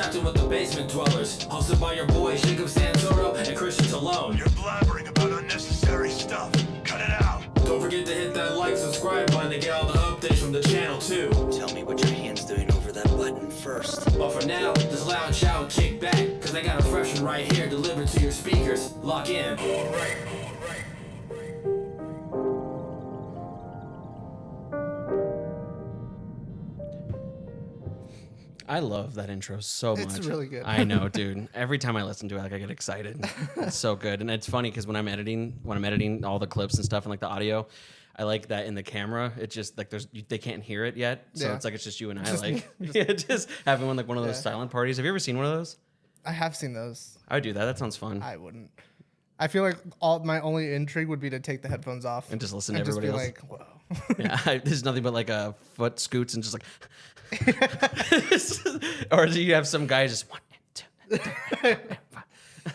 rapping with the basement dwellers. Hosted by your boys Jacob Santoro and Christian Talone. You're blabbering about unnecessary stuff. Cut it out. Don't forget to hit that like, subscribe button to get all the updates from the channel too. Tell me what your hand's doing over that button first. But for now, just loud shout and kick back, cause I got a fresh one right here delivered to your speakers. Lock in. Alright. I love that intro so much. It's really good. I know, dude. Every time I listen to it, like I get excited. It's so good, and it's funny because when I'm editing all the clips and stuff and like the audio, I like that in the camera. It just like they can't hear it yet, so it's like it's just you and I. Just having one of those silent parties. Have you ever seen one of those? I have seen those. I would do that. That sounds fun. I wouldn't. I feel like my only intrigue would be to take the headphones off and just listen to everybody else. Like, whoa. Yeah, there's nothing but like a foot scoots and just like. Or do you have some guy just 1 and 2 and 3 and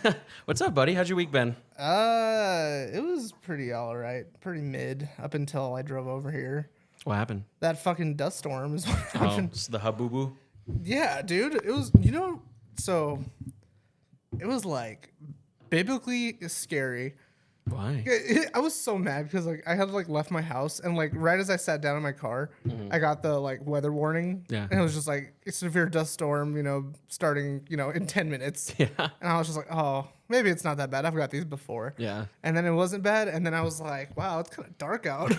5? What's up, buddy? How's your week been? It was pretty all right, pretty mid up until I drove over here. What happened? That fucking dust storm is what happened. It's the hubboo. Yeah, dude. It was, so it was like biblically scary. Why? I was so mad because like I had like left my house and like right as I sat down in my car, I got the like weather warning. Yeah. And it was just like a severe dust storm, starting, in 10 minutes. Yeah. And I was just like, oh, maybe it's not that bad. I've got these before. Yeah. And then it wasn't bad. And then I was like, wow, it's kind of dark out.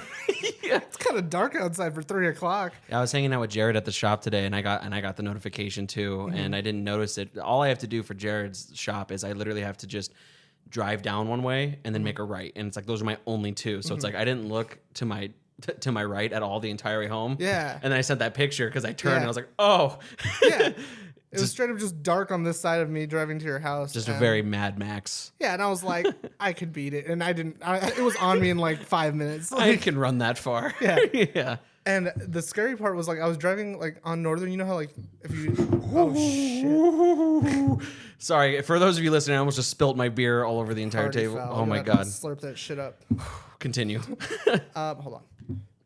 Yeah. It's kind of dark outside for 3 o'clock. I was hanging out with Jared at the shop today, and I got the notification too, and I didn't notice it. All I have to do for Jared's shop is I literally have to just drive down one way and then make a right, and it's like those are my only two. So it's like I didn't look to my right at all the entire way home. Yeah. And then I sent that picture because I turned and I Yeah. was like, oh. Yeah. It was straight up just dark on this side of me driving to your house. Just a very Mad Max. Yeah, and I was like, I could beat it. And I didn't. It was on me in like 5 minutes. I can run that far. Yeah. Yeah. And the scary part was like I was driving like on Northern. You know how like if you oh shit. Sorry for those of you listening. I almost just spilt my beer all over the entire Party table. foul. Oh my You're gonna have god. to slurp that shit up. Continue. Hold on.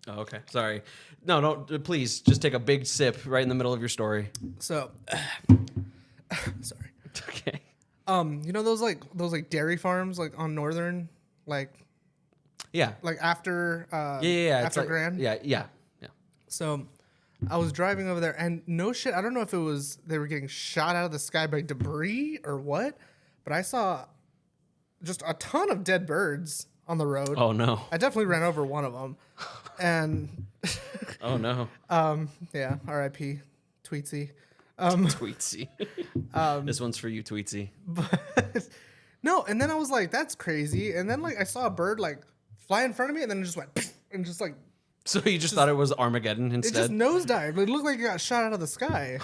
Oh, okay. Sorry. No. Please just take a big sip right in the middle of your story. So, sorry. Okay. Those dairy farms like on Northern, like Yeah. after Yeah. after like, Grand. Yeah. So I was driving over there and no shit, I don't know if it was they were getting shot out of the sky by debris or what, but I saw just a ton of dead birds on the road. Oh no. I definitely ran over one of them. And Oh no. yeah, R.I.P. Tweetsy. Tweetsy. This one's for you, Tweetsy. But no, and then I was like, that's crazy. And then like I saw a bird like fly in front of me and then it just went and just like So you just thought it was Armageddon it just instead? nosedived. It looked like it got shot out of the sky.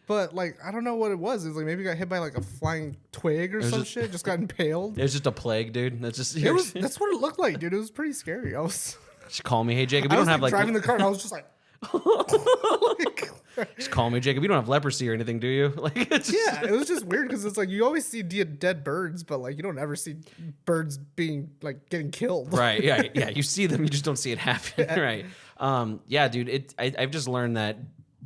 But like I don't know what it was. It was like maybe it got hit by like a flying twig or some shit. Just got impaled. It was just a plague, dude. That's just That's what it looked like, dude. It was pretty scary. I was Just call me, hey Jacob. I You was don't have like driving the car and I was just like just call me, Jacob. You don't have leprosy or anything, do you? Like it's just, yeah, it was just weird because it's like you always see dead birds, but like you don't ever see birds being like getting killed. Right. Yeah. You see them, you just don't see it happen. Right. Yeah, dude. I've just learned that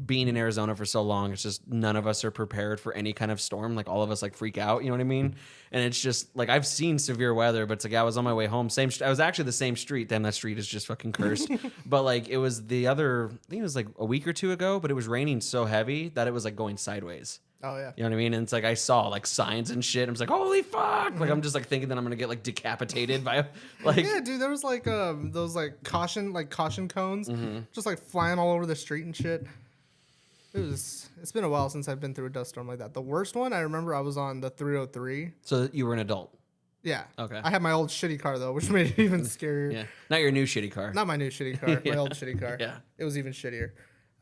being in Arizona for so long, it's just none of us are prepared for any kind of storm. Like all of us like freak out. You know what I mean? And it's just like I've seen severe weather, but it's like I was on my way home. I was actually the same street. Damn, that street is just fucking cursed. But like it was I think it was like a week or two ago, but it was raining so heavy that it was like going sideways. Oh yeah. You know what I mean? And it's like I saw like signs and shit. I'm just like, holy fuck! Like I'm just like thinking that I'm gonna get like decapitated by like. Yeah, dude. There was like those like caution cones, just like flying all over the street and shit. It's been a while since I've been through a dust storm like that. The worst one I remember I was on the 303. So you were an adult. Yeah. Okay. I had my old shitty car though, which made it even scarier. Yeah. Not your new shitty car. Not my new shitty car. Yeah. My old shitty car. Yeah. It was even shittier.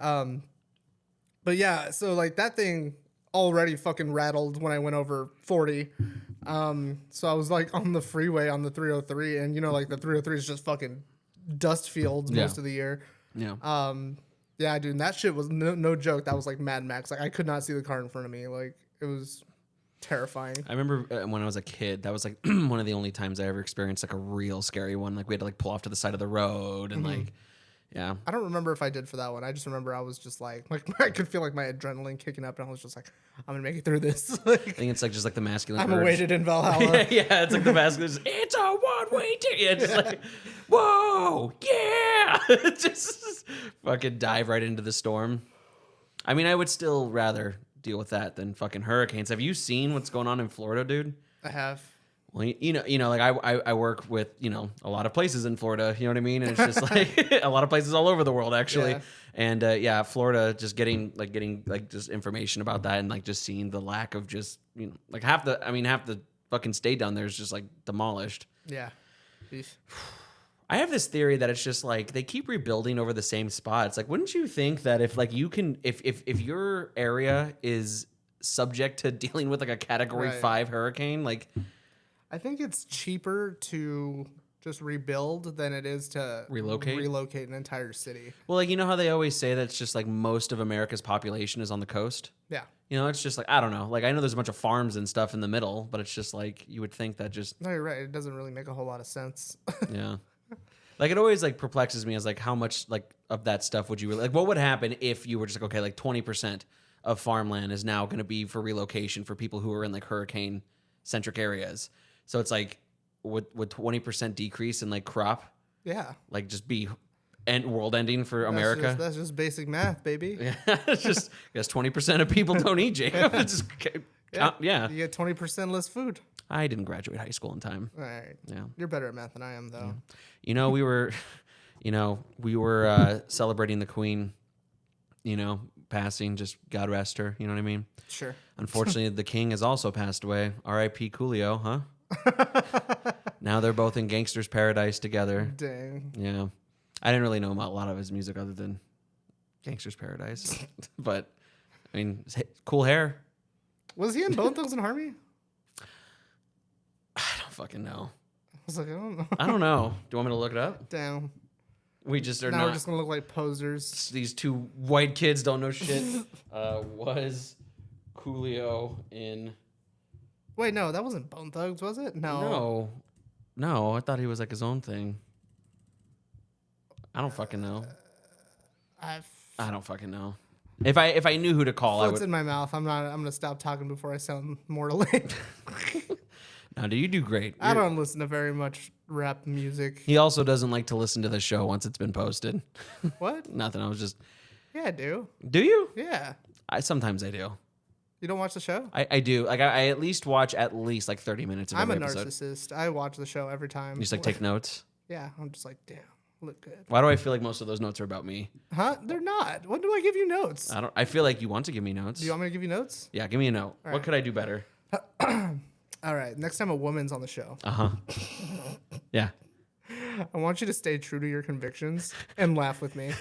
But yeah, so like that thing already fucking rattled when I went over 40. So I was like on the freeway on the 303, and like the 303 is just fucking dust fields most of the year. Yeah. Yeah, dude, and that shit was no joke. That was like Mad Max. Like I could not see the car in front of me. Like it was terrifying. I remember when I was a kid, that was like one of the only times I ever experienced like a real scary one. Like we had to like pull off to the side of the road and like Yeah. I don't remember if I did for that one. I just remember I was just like I could feel like my adrenaline kicking up, and I was just like, I'm gonna make it through this. I think it's like just like the masculine I'm urge. awaited in Valhalla. Yeah, it's like the masculine. It's a one-way ticket. Yeah, just like, whoa, yeah. Just fucking dive right into the storm. I mean, I would still rather deal with that than fucking hurricanes. Have you seen what's going on in Florida, dude? I have. Well, like I work with, a lot of places in Florida, you know what I mean? And it's just like a lot of places all over the world, actually. Yeah. And Florida, just getting just information about that and like just seeing the lack of just, like half the fucking state down there is just like demolished. Yeah. Jeez. I have this theory that it's just like they keep rebuilding over the same spot. It's like, wouldn't you think that if like you can, if your area is subject to dealing with like a category Right. 5 hurricane, like, I think it's cheaper to just rebuild than it is to relocate an entire city. well, like, how they always say that it's just like most of America's population is on the coast. Yeah. It's just like, I don't know. Like, I know there's a bunch of farms and stuff in the middle, but it's just like, you would think that just, No, you're right. It doesn't really make a whole lot of sense. yeah. Like, it always like perplexes me as like, how much like of that stuff would you really, like, what would happen if you were just like, okay, like 20% of farmland is now going to be for relocation for people who are in like hurricane centric areas. So it's like, would 20% decrease in like crop, Yeah. like just be world ending for America? That's just basic math, baby. Yeah, it's just, I guess 20% of people don't eat, Jacob. It's just, yeah. You get 20% less food. I didn't graduate high school in time. All right. Yeah. You're better at math than I am, though. We were celebrating the Queen, passing, just God rest her. You know what I mean? Sure. Unfortunately, the King has also passed away. R.I.P. Coolio, huh? Now they're both in Gangster's Paradise together. Dang. Yeah. I didn't really know a lot of his music other than Gangster's Paradise. But, I mean, cool hair. Was he in Bone Thugs and Harmony? I don't fucking know. I was like, I don't know. I don't know. Do you want me to look it up? Damn. We just are Now not. we're just going to look like posers. These two white kids don't know shit. Was Coolio in... Wait, no, that wasn't Bone Thugs, was it? No. No, I thought he was like his own thing. I don't fucking know. I don't fucking know. If I knew who to call, I Foot's would. in my mouth. I'm going to stop talking before I sound mortally. No, dude, you do great. I don't listen to very much rap music. He also doesn't like to listen to the show once it's been posted. What? Nothing. I was just. Yeah, I do. Do you? Yeah. Sometimes I do. You don't watch the show? I do. Like I at least watch at least like 30 minutes of I'm a every episode. narcissist. I watch the show every time. You just like take notes. Yeah, I'm just like, damn, look good. Why do I feel like most of those notes are about me? Huh? They're not. When do I give you notes? I feel like you want to give me notes. Do you want me to give you notes? Yeah, give me a note. What right. could I do better? All right. Next time a woman's on the show, Yeah. I want you to stay true to your convictions and laugh with me.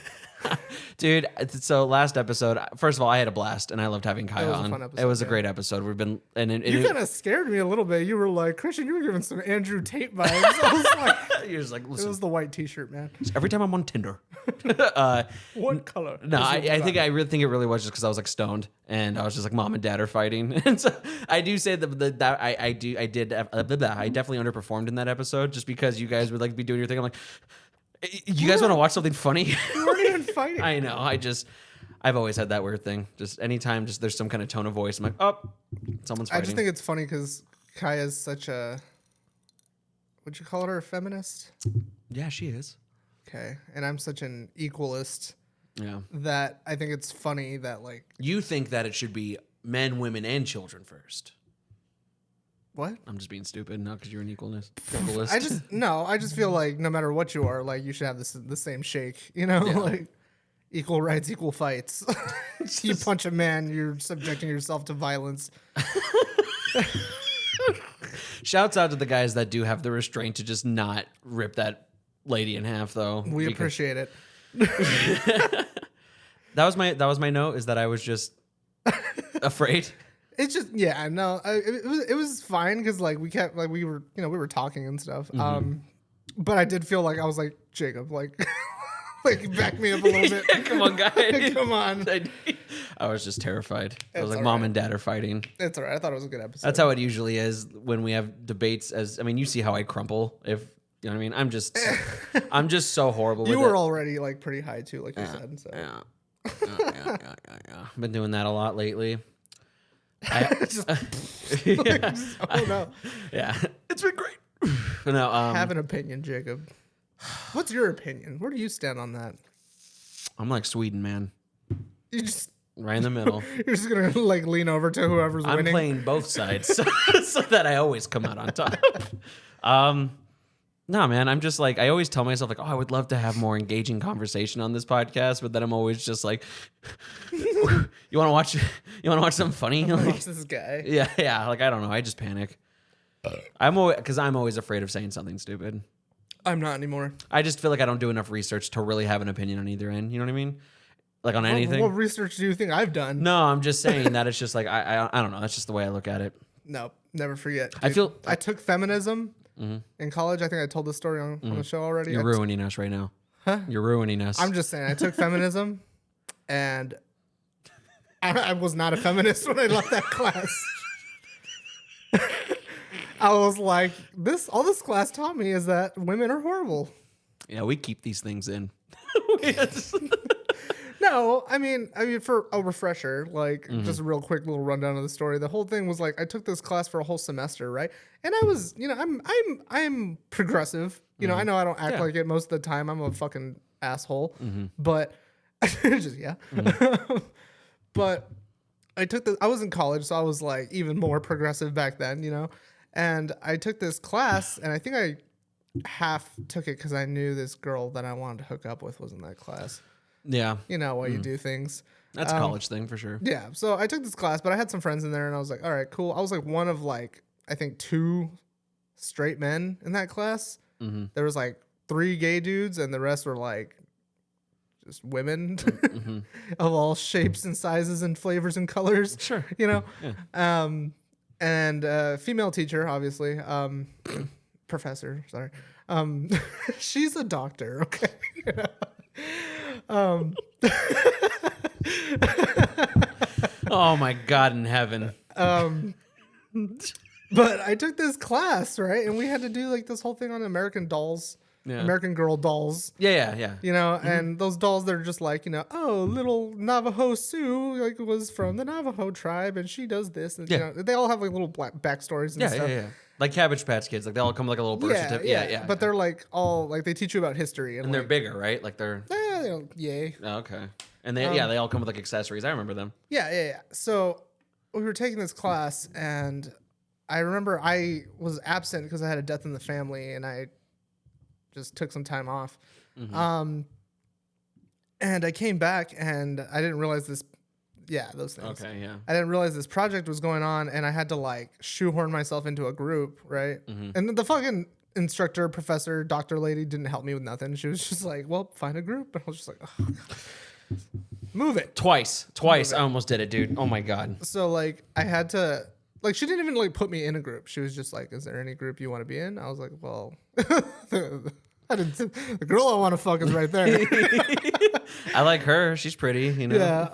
Dude, so last episode, first of all, I had a blast and I loved having Kaya was a on. fun episode, It was a yeah. great episode. We've been You kind of scared me a little bit. You were like, Christian, you were giving some Andrew Tate vibes. I was like, you're just like, it listen, was the white T-shirt, man. every time I'm on Tinder. What color? No, is your I think bra? I really think it really was just because I was like stoned and I was just like mom and dad are fighting, and so I do say that I definitely underperformed in that episode just because you guys would like be doing your thing. I'm like, you guys want to watch something funny? You weren't even fighting. I know. I've always had that weird thing. Just anytime, just there's some kind of tone of voice, I'm like, oh, someone's fighting. I just think it's funny because Kaya's such a, would you call her a feminist? Yeah, she is. Okay. And I'm such an equalist Yeah. that I think it's funny that like, You think that it should be men, women, and children first. what? I'm just being stupid, not because you're an equalist. I just feel like no matter what you are, like you should have the same shake, you know, like equal rights, equal fights. You punch a man, you're subjecting yourself to violence. Shouts out to the guys that do have the restraint to just not rip that lady in half, though. We because appreciate it. that was my note. Is that I was just afraid. It's just it was fine because like we kept like we were talking and stuff. But I did feel like I was like Jacob, like like back me up a little bit. Yeah, come on, guys. Come on. I was just terrified. I was It's like, mom alright. and dad are fighting. It's all right. I thought it was a good episode. That's how it usually is when we have debates. You see how I crumple if You know what I mean? I'm just so horrible with You it. were already like pretty high too, like you said. So. Yeah. I've been doing that a lot lately. Just, oh no. Yeah, it's been great. No, Have an opinion, Jacob. What's your opinion? Where do you stand on that? I'm like Sweden, man. You just Right in the middle. you're just gonna like lean over to whoever's I'm winning. playing both sides so that I always come out on top. No, man, I'm just like, I always tell myself like, oh, I would love to have more engaging conversation on this podcast, but then I'm always just like, you want to watch something funny? Like, Watch this guy. yeah. Like, I don't know. I just panic. I'm always afraid of saying something stupid. I'm not anymore. I just feel like I don't do enough research to really have an opinion on either end. You know what I mean? Like on anything. What research do you think I've done? No, I'm just saying that it's just like, I don't know. That's just the way I look at it. No, never forget. I feel- I took feminism in college. I think I told this story on the show already. You're ruining us right now. Huh? You're ruining us. I'm just saying, I took feminism, and I was not a feminist when I left that class. I was like, all this class taught me is that women are horrible. Yeah, we keep these things in. No, I mean, for a refresher, like just a real quick little rundown of the story. The whole thing was like I took this class for a whole semester, right? And I was, I'm progressive. You know, I know I don't act like it most of the time. I'm a fucking asshole, but just but I was in college, so I was like even more progressive back then, you know. And I took this class, and I think I half took it because I knew this girl that I wanted to hook up with was in that class. Yeah. You know, while you do things. That's a college thing for sure. Yeah. So I took this class, but I had some friends in there and I was like, all right, cool. I was like one of like, I think 2 straight men in that class. There was like 3 gay dudes and the rest were like just women of all shapes and sizes and flavors and colors. Sure. You know? Yeah. And female teacher, obviously. Professor, sorry. She's a doctor, okay? You know? Oh my God in heaven. But I took this class, right? And we had to do like this whole thing on American dolls, American Girl dolls. Yeah. You know, and those dolls, they're just like, you know, oh, little Navajo Sue like was from the Navajo tribe and she does this. And, you know, they all have like little black backstories and stuff. Yeah. Like Cabbage Patch Kids, like they all come with like a little birth certificate. Yeah. But they're like all like they teach you about history and like, they're bigger, right? Like they're yay. Oh, okay. And they all come with like accessories. I remember them. Yeah. So we were taking this class, and I remember I was absent because I had a death in the family, and I just took some time off. And I came back, and I didn't realize this. Yeah, those things. Okay, yeah. I didn't realize this project was going on, and I had to like shoehorn myself into a group, right? And the fucking instructor, professor, doctor lady didn't help me with nothing. She was just like, "Well, find a group," and I was just like, "Oh, God. Move it." Twice. I almost did it, dude. Oh my God. So like, I had to like, she didn't even like put me in a group. She was just like, "Is there any group you want to be in?" I was like, "Well." The girl I want to fuck is right there. I like her. She's pretty, you know. Yeah.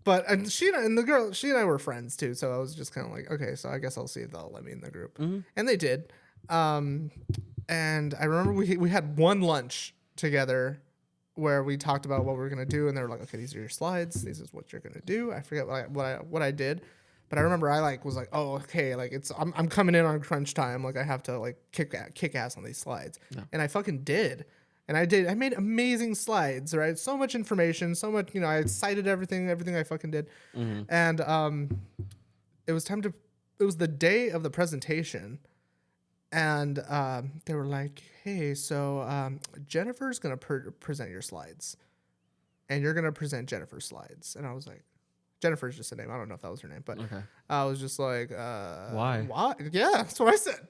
But she and I were friends too, so I was just kind of like, okay, so I guess I'll see if they'll let me in the group, and they did. And I remember we had one lunch together where we talked about what we were gonna do, and they were like, okay, these are your slides, this is what you're gonna do. I forget what I did, but I remember I like was like, oh, okay, like I'm coming in on crunch time, like I have to like kick ass on these slides, and I fucking did. And I made amazing slides, right? So much information, so much, you know, I cited everything I fucking did. And it was the day of the presentation. And they were like, hey, so Jennifer's going to present your slides. And you're going to present Jennifer's slides. And I was like, Jennifer's just a name. I don't know if that was her name. But I was just like, why? Why? Yeah, that's what I said.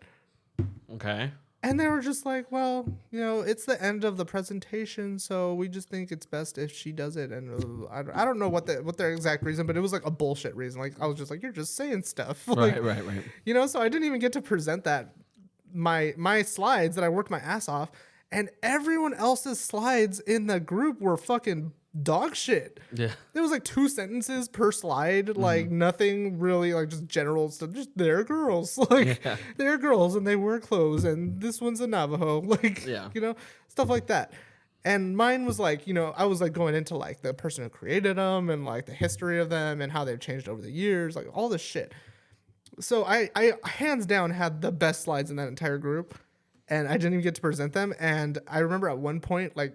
Okay. And they were just like, well, you know, it's the end of the presentation, so we just think it's best if she does it. And I don't know what their exact reason, but it was like a bullshit reason. Like I was just like, you're just saying stuff. Like, right. You know, so I didn't even get to present my slides that I worked my ass off, and everyone else's slides in the group were fucking dog shit. Yeah. There was like 2 sentences per slide, like nothing really, like just general stuff. Just they're girls, like they're girls, and they wear clothes, and this one's a Navajo, like you know, stuff like that. And mine was like, you know, I was like going into like the person who created them and like the history of them and how they've changed over the years, like all this shit. So I hands down had the best slides in that entire group, and I didn't even get to present them. And I remember at one point, like,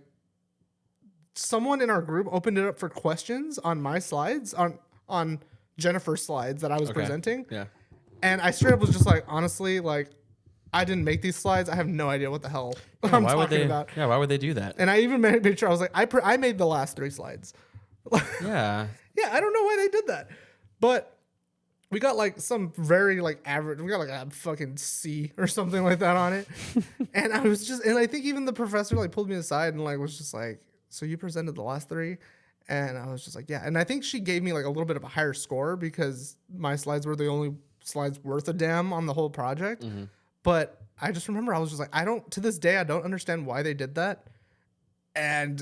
someone in our group opened it up for questions on my slides, on Jennifer's slides that I was presenting. Yeah. And I straight up was just like, honestly, like, I didn't make these slides. I have no idea what the hell I'm talking about. Yeah, why would they do that? And I even made sure I was like, I made the last 3 slides. Yeah. Yeah, I don't know why they did that. But we got like some very like average, we got like a fucking C or something like that on it. And I was just, and I think even the professor like pulled me aside and like was just like, so you presented the last 3? And I was just like, yeah. And I think she gave me like a little bit of a higher score because my slides were the only slides worth a damn on the whole project. But I just remember I was just like, to this day, I don't understand why they did that. And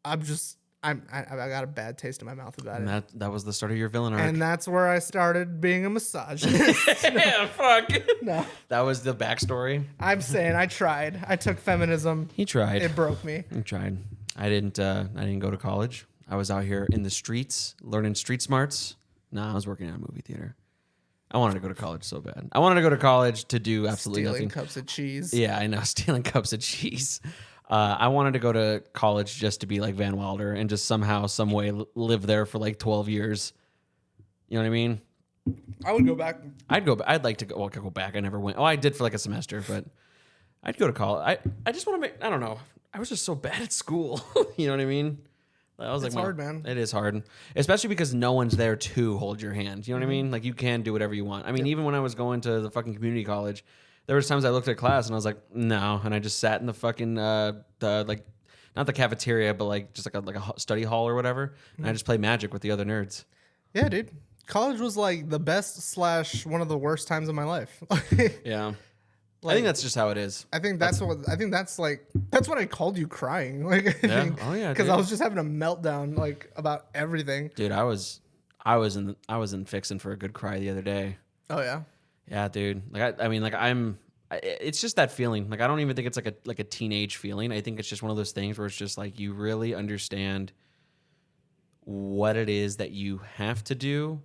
I got a bad taste in my mouth about And it. that was the start of your villain arc. And that's where I started being a misogynist. yeah, fuck. No, That was the backstory. I'm saying I tried. I took feminism. He tried. It broke me. He tried. I didn't go to college. I was out here in the streets learning street smarts. I was working at a movie theater. I wanted to go to college so bad. I wanted to go to college to do absolutely Stealing nothing. cups of cheese. Yeah, I know. Stealing cups of cheese. I wanted to go to college just to be like Van Wilder and just somehow, some way live there for like 12 years. You know what I mean? I would go back. I'd like to go. Well, I could go back. I never went. Oh, I did for like a semester, but I'd go to college. I just want to make. I don't know. I was just so bad at school. You know what I mean? I was It's like, hard, man. It is hard, especially because no one's there to hold your hand. You know what I mean? Like you can do whatever you want. I mean, even when I was going to the fucking community college, there was times I looked at class and I was like, no, and I just sat in the fucking the like not the cafeteria, but like just like a study hall or whatever, and I just played Magic with the other nerds. Yeah, dude. College was like the best / one of the worst times of my life. Yeah. I think that's just how it is. I think that's what I called you crying. Like, Oh yeah, because dude. I was just having a meltdown like about everything. Dude, I was in fixing for a good cry the other day. Oh yeah. Yeah, dude. Like I mean, like it's just that feeling. Like I don't even think it's like a teenage feeling. I think it's just one of those things where it's just like you really understand what it is that you have to do,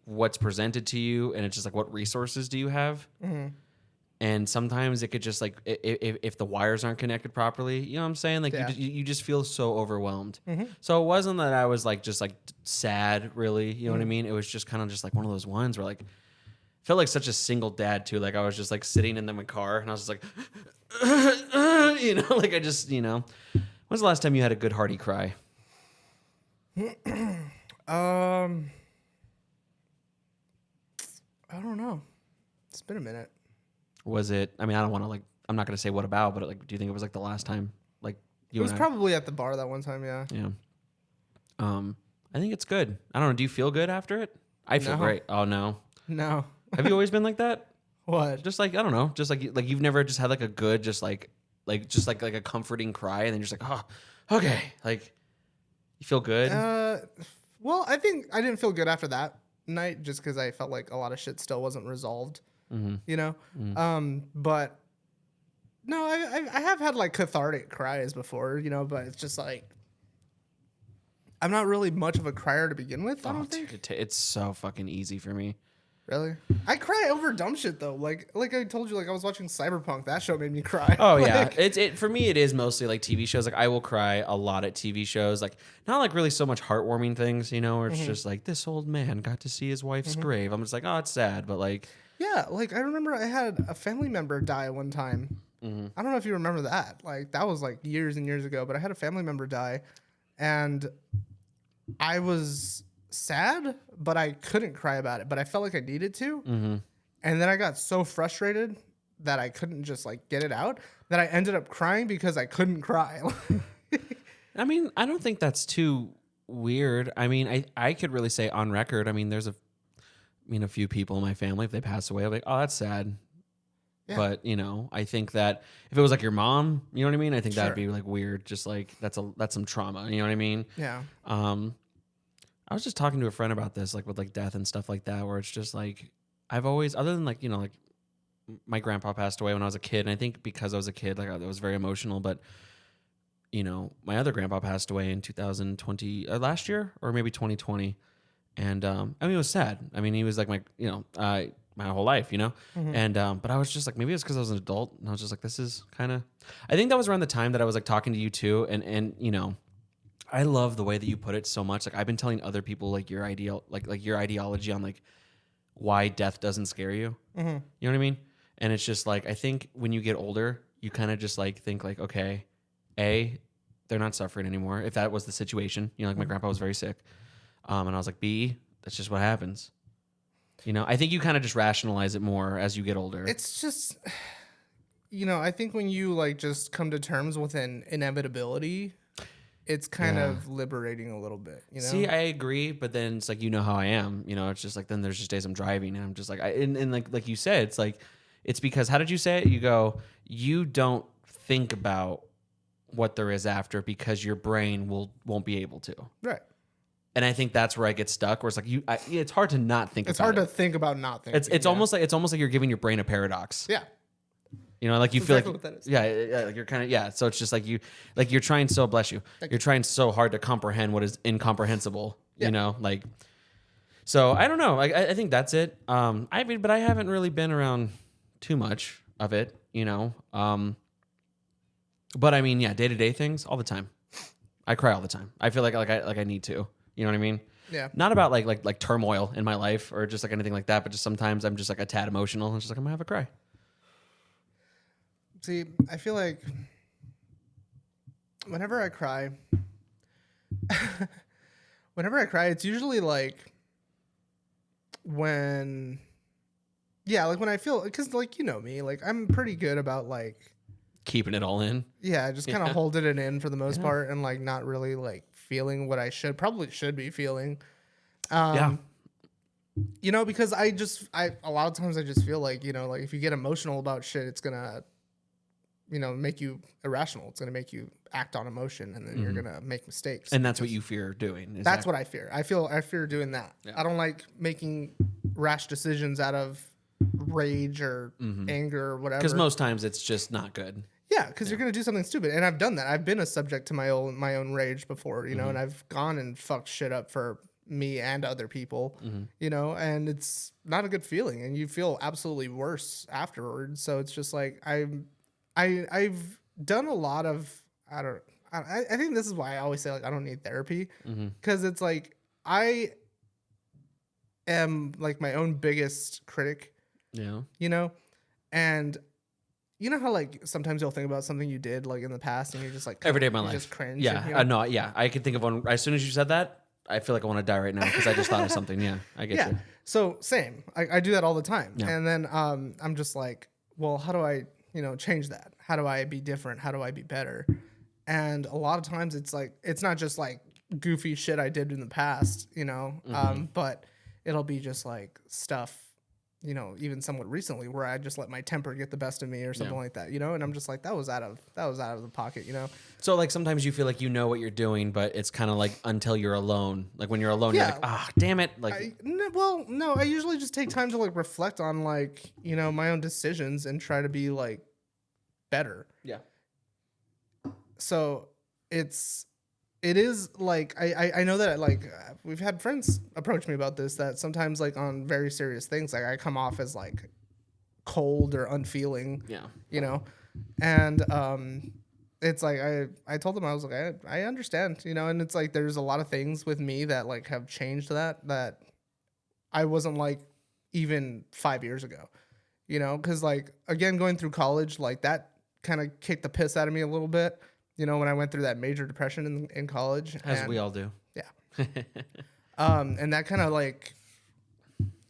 what's presented to you, and it's just like what resources do you have. And sometimes it could just like if the wires aren't connected properly, you know what I'm saying? Like you just feel so overwhelmed. So it wasn't that I was like just like sad, really. You know what I mean? It was just kind of just like one of those ones where like felt like such a single dad too. Like I was just like sitting in my car and I was just like, you know, like I just, you know. When's the last time you had a good hearty cry? I don't know. It's been a minute. Was it? I mean, I don't want to like. I'm not gonna say what about, but like, do you think it was like the last time? Like It was probably at the bar that one time. Yeah. Yeah. I think it's good. I don't know. Do you feel good after it? I feel No. great. Oh no. No. Have you always been like that? What? Just like I don't know. Just like you've never just had like a good, just like a comforting cry, and then you're just like, oh, okay, like you feel good. Well, I think I didn't feel good after that night just because I felt like a lot of shit still wasn't resolved. You know. But no, I have had like cathartic cries before, you know, but it's just like I'm not really much of a crier to begin with. I don't think. Dude, it's so fucking easy for me. Really? I cry over dumb shit though. Like I told you, like I was watching Cyberpunk. That show made me cry. Oh yeah, Like, it for me. It is mostly like TV shows. Like I will cry a lot at TV shows. Like not like really so much heartwarming things, you know, where it's just like this old man got to see his wife's grave. I'm just like, oh, it's sad, but like yeah, like I remember I had a family member die one time. I don't know if you remember that. Like that was like years and years ago, but I had a family member die, and I was sad, but I couldn't cry about it. But I felt like I needed to, and then I got so frustrated that I couldn't just like get it out that I ended up crying because I couldn't cry. I mean, I don't think that's too weird. I mean, I could really say on record. I mean, there's a few people in my family, if they pass away, I'm like, oh, that's sad. Yeah. But I think that if it was like your mom, you know what I mean? I think that'd Sure. be like weird. Just like that's some trauma. You know what I mean? Yeah. I was just talking to a friend about this, like with like death and stuff like that, where it's just like I've always, other than like like my grandpa passed away when I was a kid, and I think because I was a kid, like it was very emotional. But my other grandpa passed away in 2020, last year or maybe 2020, and I mean it was sad. I mean he was like my whole life, and but I was just like maybe it's because I was an adult, and I was just like this is kind of. I think that was around the time that I was like talking to you too, and I love the way that you put it so much. Like I've been telling other people like your your ideology on like why death doesn't scare you. You know what I mean? And it's just like I think when you get older, you kind of just like think like, okay, they're not suffering anymore. If that was the situation, like my grandpa was very sick, and I was like, B, that's just what happens. I think you kind of just rationalize it more as you get older. It's just, I think when you like just come to terms with an inevitability, it's kind of liberating a little bit, See, I agree, but then it's like how I am. It's just like then there's just days I'm driving and I'm just like and like you said, it's because how did you say it? You go, you don't think about what there is after because your brain won't be able to. Right. And I think that's where I get stuck. Where it's like it's hard to not think. It's about hard to think about not thinking. It's almost like you're giving your brain a paradox. Yeah. Like you feel exactly like what that is. yeah, like you're kind of So it's just like you're trying so bless you. You're trying so hard to comprehend what is incomprehensible. Yeah. So I don't know. I think that's it. I mean, but I haven't really been around too much of it. But I mean, yeah, day to day things all the time. I cry all the time. I feel like I need to. You know what I mean? Yeah. Not about like turmoil in my life or just like anything like that, but just sometimes I'm just like a tad emotional and just like I'm gonna have a cry. See, I feel like whenever I cry, it's usually like when I feel, because like me, like I'm pretty good about like Keeping it all in. yeah, just kind of holding it in for the most part and like not really like feeling what I probably should be feeling. Because I a lot of times I just feel like, like if you get emotional about shit, it's gonna, make you irrational. It's gonna make you act on emotion, and then you're gonna make mistakes. And that's what you fear doing. That's what I fear. I fear doing that. Yeah. I don't like making rash decisions out of rage or anger or whatever. Because most times it's just not good. Yeah, because you're gonna do something stupid, and I've done that. I've been a subject to my own rage before, and I've gone and fucked shit up for me and other people, and it's not a good feeling, and you feel absolutely worse afterwards. So it's just like I've done a lot of I think this is why I always say like I don't need therapy, because it's like I am like my own biggest critic. Yeah. And you know how like sometimes you'll think about something you did like in the past and you're just like Every day of my life. just cringe. Yeah. No, yeah. I can think of one as soon as you said that. I feel like I want to die right now because I just thought of something. Yeah. I get you. So same. I do that all the time. Yeah. And then I'm just like, well, how do I, change that? How do I be different? How do I be better? And a lot of times it's like, it's not just like goofy shit I did in the past, but it'll be just like stuff, even somewhat recently where I just let my temper get the best of me or something like that, and I'm just like, that was out of the pocket, So like sometimes you feel like you know what you're doing, but it's kind of like until you're alone. Like when you're alone, you're like, damn it. Like, no, I usually just take time to like reflect on like, my own decisions and try to be like better. yeah. So it is like I know that like we've had friends approach me about this, that sometimes like on very serious things like I come off as like cold or unfeeling. Yeah. And it's like I told them, I was like I understand, and it's like there's a lot of things with me that like have changed that I wasn't like even 5 years ago, because like again going through college, like that kind of kicked the piss out of me a little bit. When I went through that major depression in college. As we all do. Yeah. And that kind of like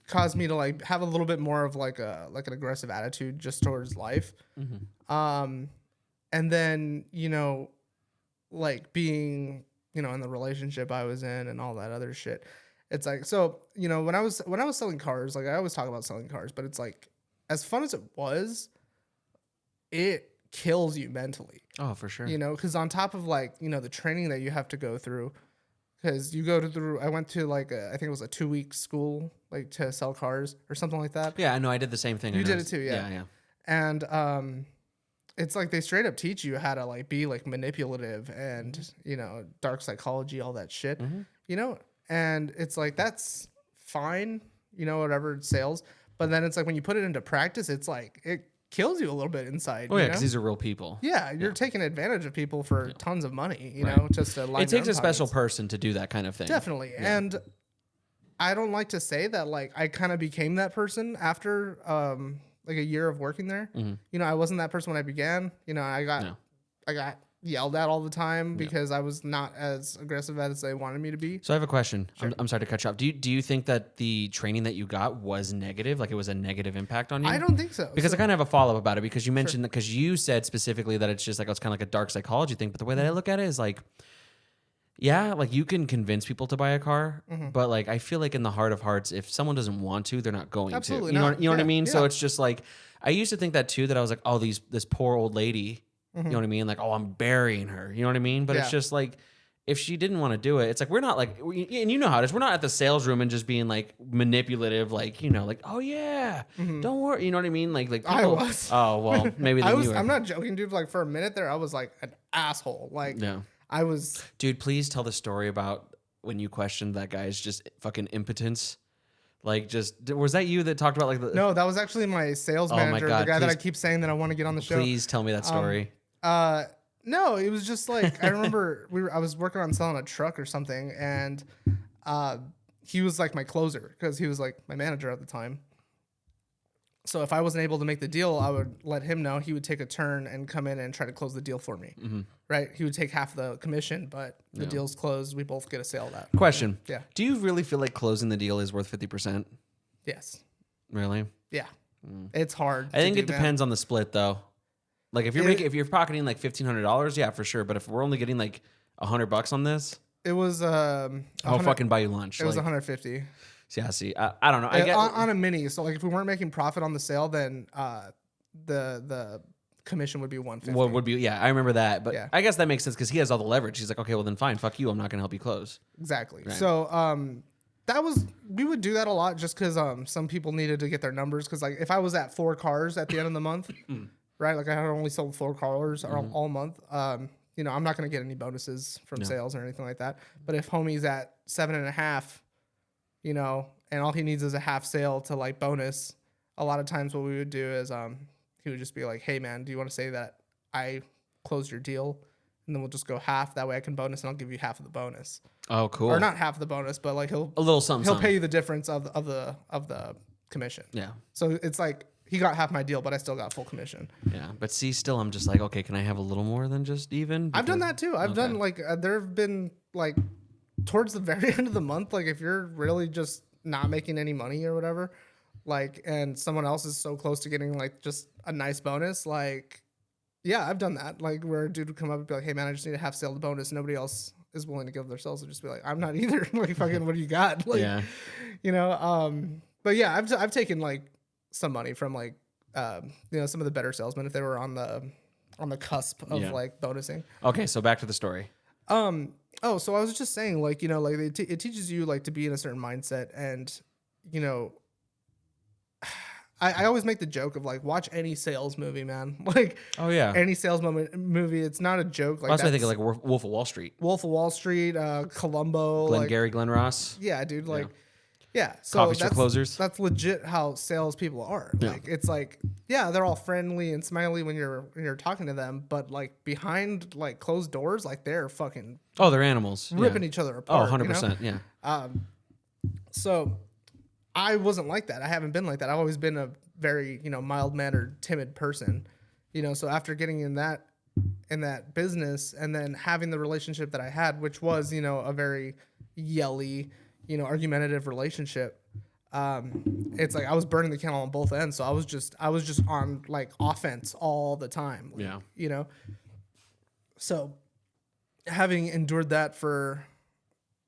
caused me to like have a little bit more of like an aggressive attitude just towards life. And then, like being, in the relationship I was in and all that other shit. It's like, so, when I was selling cars, like I always talk about selling cars, but it's like, as fun as it was, it kills you mentally. Oh, for sure. You know, because on top of like, you know, the training that you have to go through, because you go through, I went to like, I think it was a 2-week school, like to sell cars or something like that. Yeah, I know. I did the same thing. You I did noticed. it too, yeah. Yeah. And it's like they straight up teach you how to like be like manipulative and, you know, dark psychology, all that shit, you know? And it's like, that's fine, you know, whatever sales. But then it's like when you put it into practice, it's like, it kills you a little bit inside. Oh, yeah, you because know? these are real people. Yeah, you're taking advantage of people for tons of money, you know, just to line It takes their a own special pockets. person to do that kind of thing. Definitely. And I don't like to say that like I kind of became that person after like a year of working there. You know, I wasn't that person when I began. You know, I got yelled at all the time because I was not as aggressive as they wanted me to be. So I have a question. I'm sorry to cut you off. Do you think that the training that you got was negative? Like it was a negative impact on you? I don't think so. Because I kind of have a follow up about it because you mentioned because you said specifically that it's just like it's kind of like a dark psychology thing. But the way that I look at it is like, yeah, like you can convince people to buy a car, but like I feel like in the heart of hearts, if someone doesn't want to, they're not going Absolutely to. You know, not. you know what I Yeah, mean? So yeah. it's just like I used to think that too. That I was like, oh, this poor old lady. You know what I mean? Like, oh, I'm burying her. You know what I mean? But it's Yeah. just like, if she didn't want to do it, it's like we're not like, and you know how it is. We're not at the sales room and just being like manipulative, like you know, like oh yeah, don't worry. You know what I mean? Like I people, was. Oh well, maybe then you were. I'm not joking, dude. Like for a minute there, I was like an asshole. Like No. I was. Dude, please tell the story about when you questioned that guy's just fucking impotence. Like, just was that you that talked about like the? No, that was actually my sales Oh my manager, God, the guy that I please- keep saying that I want to get on the show. Please tell me that story. No, it was just like I remember I was working on selling a truck or something, and he was like my closer because he was like my manager at the time. So if I wasn't able to make the deal, I would let him know. He would take a turn and come in and try to close the deal for me. Right? He would take half the commission, but the deal's closed. We both get a sale of that. Question. Yeah. Do you really feel like closing the deal is worth 50%? Yes. Really? Yeah. It's hard. I think to it do, man. depends on the split though. Like if you're if you're pocketing like $1,500, yeah, for sure. But if we're only getting like $100 on this, It was I'll fucking buy you lunch. it was Like, 150. yeah, see, I don't know. I get on a mini. So like if we weren't making profit on the sale, then the commission would be 150. what would be. Yeah, I remember that. But Yeah. I guess that makes sense because he has all the leverage. He's like, okay, well then fine, fuck you. I'm not gonna help you close. Exactly. Right. So we would do that a lot just because some people needed to get their numbers because like if I was at 4 cars at the end of the month, right? Like I had only sold 4 cars all month. You know, I'm not gonna get any bonuses from sales or anything like that. But if homie's at 7.5, you know, and all he needs is a half sale to like bonus, a lot of times what we would do is he would just be like, hey man, do you want to say that I closed your deal? And then we'll just go half. That way I can bonus and I'll give you half of the bonus. Oh, cool. Or not half of the bonus, but like a little something. he'll something. pay you the difference of the commission. Yeah. So it's like he got half my deal, but I still got full commission. Yeah, but see, still, I'm just like, okay, can I have a little more than just even? I've done Because- that too. I've done like there have been like towards the very end of the month, like if you're really just not making any money or whatever, like and someone else is so close to getting like just a nice bonus, like yeah, I've done that. Like where a dude would come up and be like, hey man, I just need a half sale to bonus. Nobody else is willing to give their sales. So just be like, I'm not either. Like fucking, what do you got? Like, Yeah. you know. But yeah, I've taken like some money from like you know some of the better salesmen if they were on the cusp of Yeah. like bonusing. Okay, so back to the story. Oh, so I was just saying, like, you know, like it teaches you like to be in a certain mindset, and you know, I always make the joke of like watch any sales movie, man. Like, Oh yeah. any sales movie, it's not a joke. Like Also, I think that's of like Wolf of Wall Street, Wolf of Wall Street, Columbo, like, Glengarry Glen Ross. yeah, dude, like. Yeah, so Coffee store that's, closers. That's legit how salespeople are. Yeah. Like it's like, yeah, they're all friendly and smiley when you're talking to them, but like behind like closed doors, like they're fucking Oh, they're animals. ripping yeah. each other Oh, apart. 100%. Yeah. So I wasn't like that. I haven't been like that. I've always been a very, you know, mild-mannered, timid person. You know, so after getting in that business and then having the relationship that I had, which was, you know, a very yelly, you know, argumentative relationship, it's like I was burning the candle on both ends. So I was just on like offense all the time. Like, Yeah. you know. So having endured that for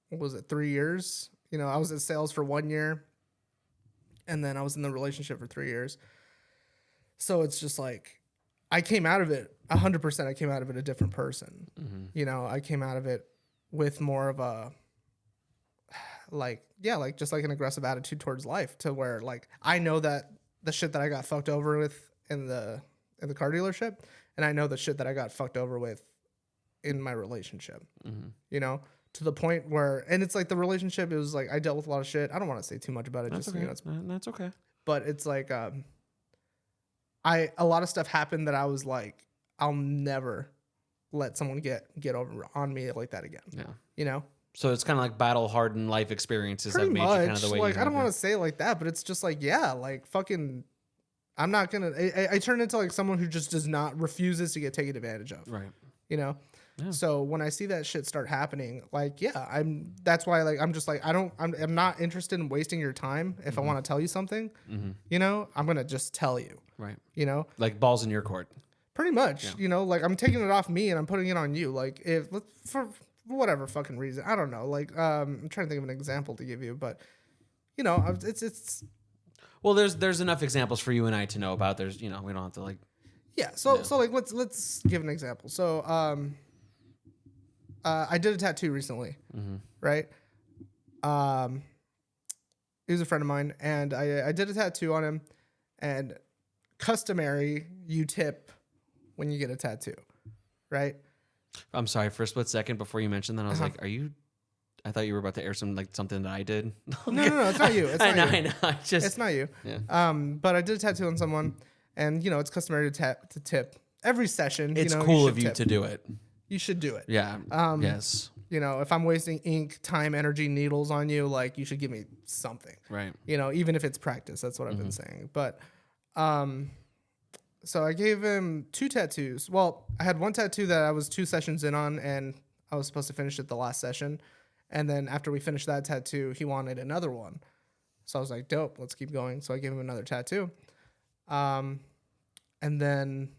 what was it, 3 years? You know, I was in sales for 1 year, and then I was in the relationship for 3 years. So it's just like I came out of it 100%. I came out of it a different person. Mm-hmm. You know, I came out of it with more of a like just like an aggressive attitude towards life, to where like I know that the shit that I got fucked over with in the car dealership, and I know the shit that I got fucked over with in my relationship. Mm-hmm. You know, to the point where, and it's like the relationship, it was like I dealt with a lot of shit. I don't want to say too much about it. That's just okay. you know, it's, That's okay. but it's like a lot of stuff happened that I was like, I'll never let someone get over on me like that again. Yeah. You know? So it's kind of like battle hardened life experiences Pretty that made much. you kind of the way Like, you I don't have want to say it like that, but it's just like, yeah, like fucking, I'm not gonna, I turn into like someone who just refuses to get taken advantage of. Right. You know? Yeah. So when I see that shit start happening, like, yeah, that's why, like, I'm just like, I'm not interested in wasting your time. If I want to tell you something, you know, I'm going to just tell you, Right. you know, Like balls in your court. pretty much, you know, like I'm taking it off me and I'm putting it on you. Like for whatever fucking reason, I don't know. Like, I'm trying to think of an example to give you, but you know, it's Well, there's enough examples for you and I to know about. There's, you know, we don't have to like. yeah. So like, let's give an example. So, I did a tattoo recently, right? He was a friend of mine, and I did a tattoo on him, and customary, you tip when you get a tattoo, right? I'm sorry, for a split second before you mentioned that, I was like, "Are you?" I thought you were about to air something that I did. No, it's not you. It's not you. I know. I just. It's not you. Yeah. But I did a tattoo on someone, and you know, it's customary to tip every session. It's you know, cool you of you tip. to do it. You should do it. Yeah. Yes. You know, if I'm wasting ink, time, energy, needles on you, like you should give me something. Right. You know, even if it's practice, that's what I've been saying. But, so I gave him 2 tattoos. Well, I had one tattoo that I was 2 sessions in on, and I was supposed to finish it the last session. And then after we finished that tattoo, he wanted another one. So I was like, dope, let's keep going. So I gave him another tattoo. And then,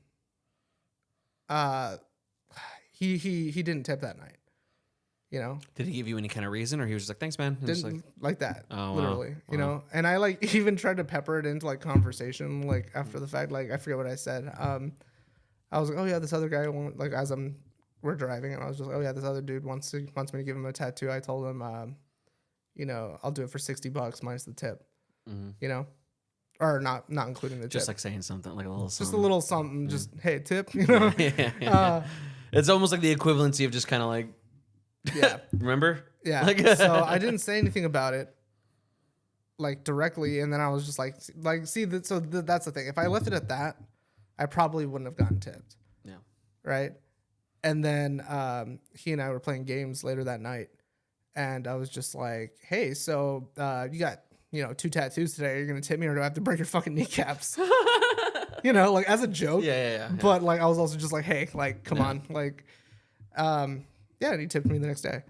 he didn't tip that night. You know, Did he give you any kind of reason, or he was just like, "Thanks, man"? And just didn't like, like that, Oh, wow. literally, you Wow. know. And I like even tried to pepper it into like conversation, like after the fact, like I forget what I said. I was like, oh yeah, this other guy like as we're driving, and I was just like, oh yeah, this other dude wants me to give him a tattoo. I told him, you know, I'll do it for $60 minus the tip, you know, or not including the just tip, like saying something like a little. just Something. a little something, just hey tip, you know. Yeah. It's almost like the equivalency of just kind of like. Yeah. Remember? Yeah. Like, So I didn't say anything about it, like directly, and then I was just like, see, that's the thing. If I left it at that, I probably wouldn't have gotten tipped. Yeah. Right. And then he and I were playing games later that night, and I was just like, hey, so you got 2 tattoos today. You're gonna tip me, or do I have to break your fucking kneecaps? You know, like as a joke. Yeah. But like I was also just like, hey, like come on, like, yeah. And he tipped me the next day.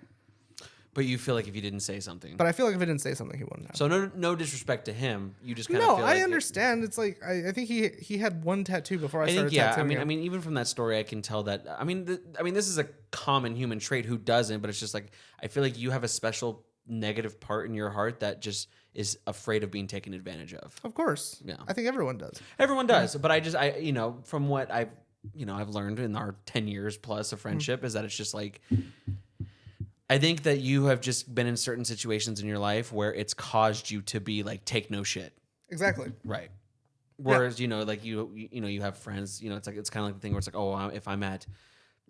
But you feel like if you didn't say something. But I feel like if I didn't say something, he wouldn't have. So no disrespect to him. You just kind of No, feel I like understand. It's like I think he had one tattoo before I started yeah. tattooing him. I mean, even from that story, I can tell that. I mean, this is a common human trait. Who doesn't? But it's just like I feel like you have a special negative part in your heart that just is afraid of being taken advantage of. Of course. Yeah. I think everyone does. Everyone does, but I from what I've learned in our 10 years plus of friendship is that it's just like. I think that you have just been in certain situations in your life where it's caused you to be like, take no shit. Exactly. Right. Whereas, like you have friends, it's like, it's kind of like the thing where it's like, oh, if I'm at,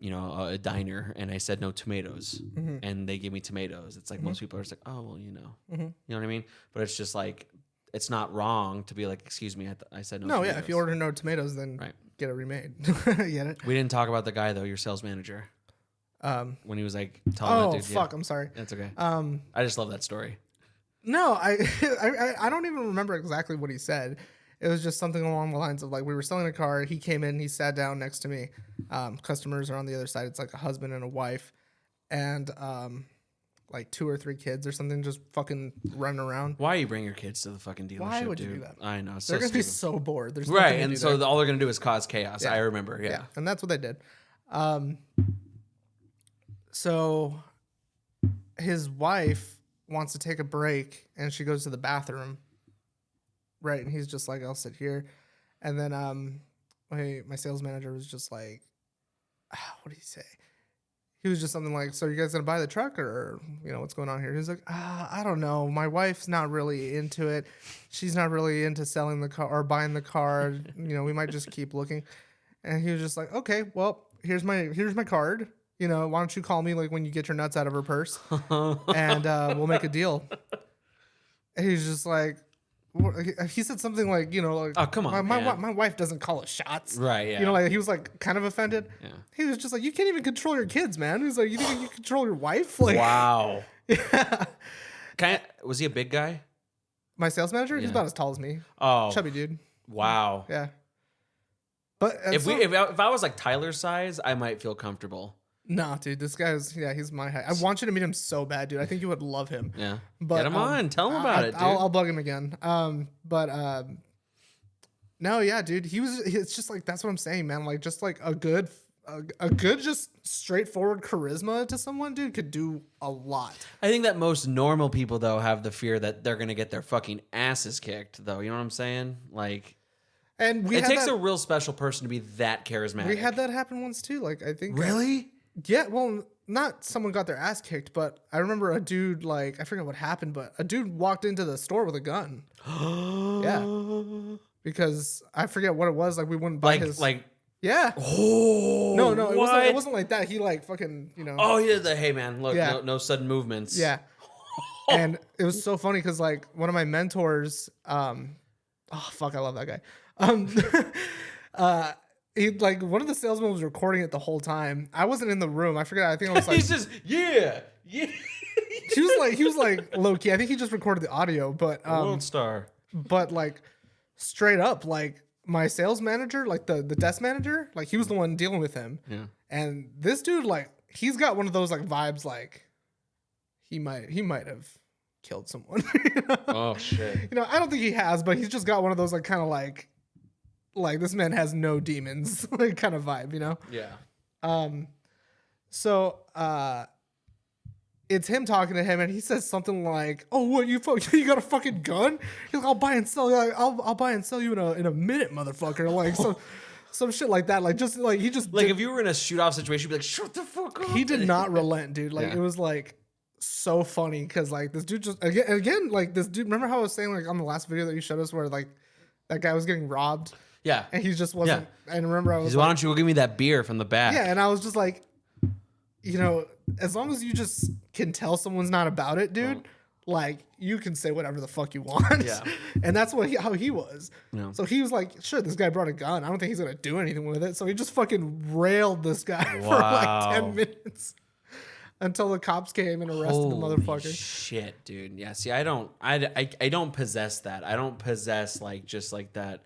a diner and I said no tomatoes and they give me tomatoes, it's like most people are just like, oh, well, you know what I mean? But it's just like, it's not wrong to be like, excuse me, I said no tomatoes. Yeah. If you order no tomatoes, then get it remade. Get it? We didn't talk about the guy though, your sales manager. When he was like telling Oh that dude, fuck! I'm sorry. That's okay. I just love that story. No, I don't even remember exactly what he said. It was just something along the lines of like we were selling a car. He came in. He sat down next to me. Customers are on the other side. It's like a husband and a wife, and like 2 or 3 kids or something just fucking running around. Why you bring your kids to the fucking dealership? Why would dude? you do that? I know. They're gonna be so bored. There's right, nothing to and do so there. all they're gonna do is cause chaos. Yeah. I remember. Yeah. And that's what they did. So his wife wants to take a break and she goes to the bathroom. Right. And he's just like, I'll sit here. And then my sales manager was just like, what did he say? He was just something like, so you guys gonna buy the truck or, what's going on here? He was like, I don't know. My wife's not really into it. She's not really into selling the car or buying the car. We might just keep looking. And he was just like, okay, well, here's my card. Why don't you call me like when you get your nuts out of her purse and we'll make a deal. And he's just like, he said something like, like, oh, come on, my wife doesn't call it shots. Right, yeah. Like he was like kind of offended. Yeah. He was just like, you can't even control your kids, man. He's like, you think you control your wife? Like, wow. Yeah. Was he a big guy? My sales manager? He's about as tall as me. Oh. Chubby dude. Wow. Yeah. But if I was like Tyler's size, I might feel comfortable. Nah, dude, this guy's he's my height. I want you to meet him so bad, dude. I think you would love him. Yeah. But, get him on. Tell him about it, dude. I'll bug him again. No, yeah, dude. It's just like, that's what I'm saying, man. Like, just like a good, just straightforward charisma to someone, dude, could do a lot. I think that most normal people, though, have the fear that they're going to get their fucking asses kicked, though. You know what I'm saying? Like, and it takes a real special person to be that charismatic. We had that happen once, too. Like, I think. Really? Yeah, well, not someone got their ass kicked, but I remember a dude, like, I forget what happened, but a dude walked into the store with a gun. Yeah. Because I forget what it was. Like, we wouldn't buy his. Yeah. Oh. No, it wasn't like that. He, like, fucking, Oh, he did the, hey, man, look, no sudden movements. Yeah. And it was so funny because, like, one of my mentors, oh, fuck, I love that guy. He, like, one of the salesmen was recording it the whole time. I wasn't in the room. I forget. I think I was like, he's just yeah. He was like low key. I think he just recorded the audio, but World star. But like straight up, like my sales manager, like the desk manager, like he was the one dealing with him. Yeah. And this dude, like, he's got one of those like vibes, like he might have killed someone. Oh shit. I don't think he has, but he's just got one of those like kind of like this man has no demons like kind of vibe, Yeah. So it's him talking to him, and he says something like, "Oh, what you got a fucking gun? He's like, I'll buy and sell you. I'll buy and sell you in a minute, motherfucker." Like some shit like that. Like just like he just if you were in a shoot off situation, you'd be like, "Shut the fuck up." He did not relent, dude. Like it was like so funny because like this dude just again like this dude. Remember how I was saying like on the last video that you showed us where like that guy was getting robbed. Yeah. And he just wasn't. Yeah. And remember, I was why don't you go give me that beer from the back? Yeah. And I was just like, as long as you just can tell someone's not about it, dude, like you can say whatever the fuck you want. Yeah. And that's how he was. Yeah. So he was like, sure, this guy brought a gun. I don't think he's going to do anything with it. So he just fucking railed this guy for like 10 minutes until the cops came and arrested the motherfucker. Shit, dude. Yeah. See, I don't possess that. I don't possess like just like that.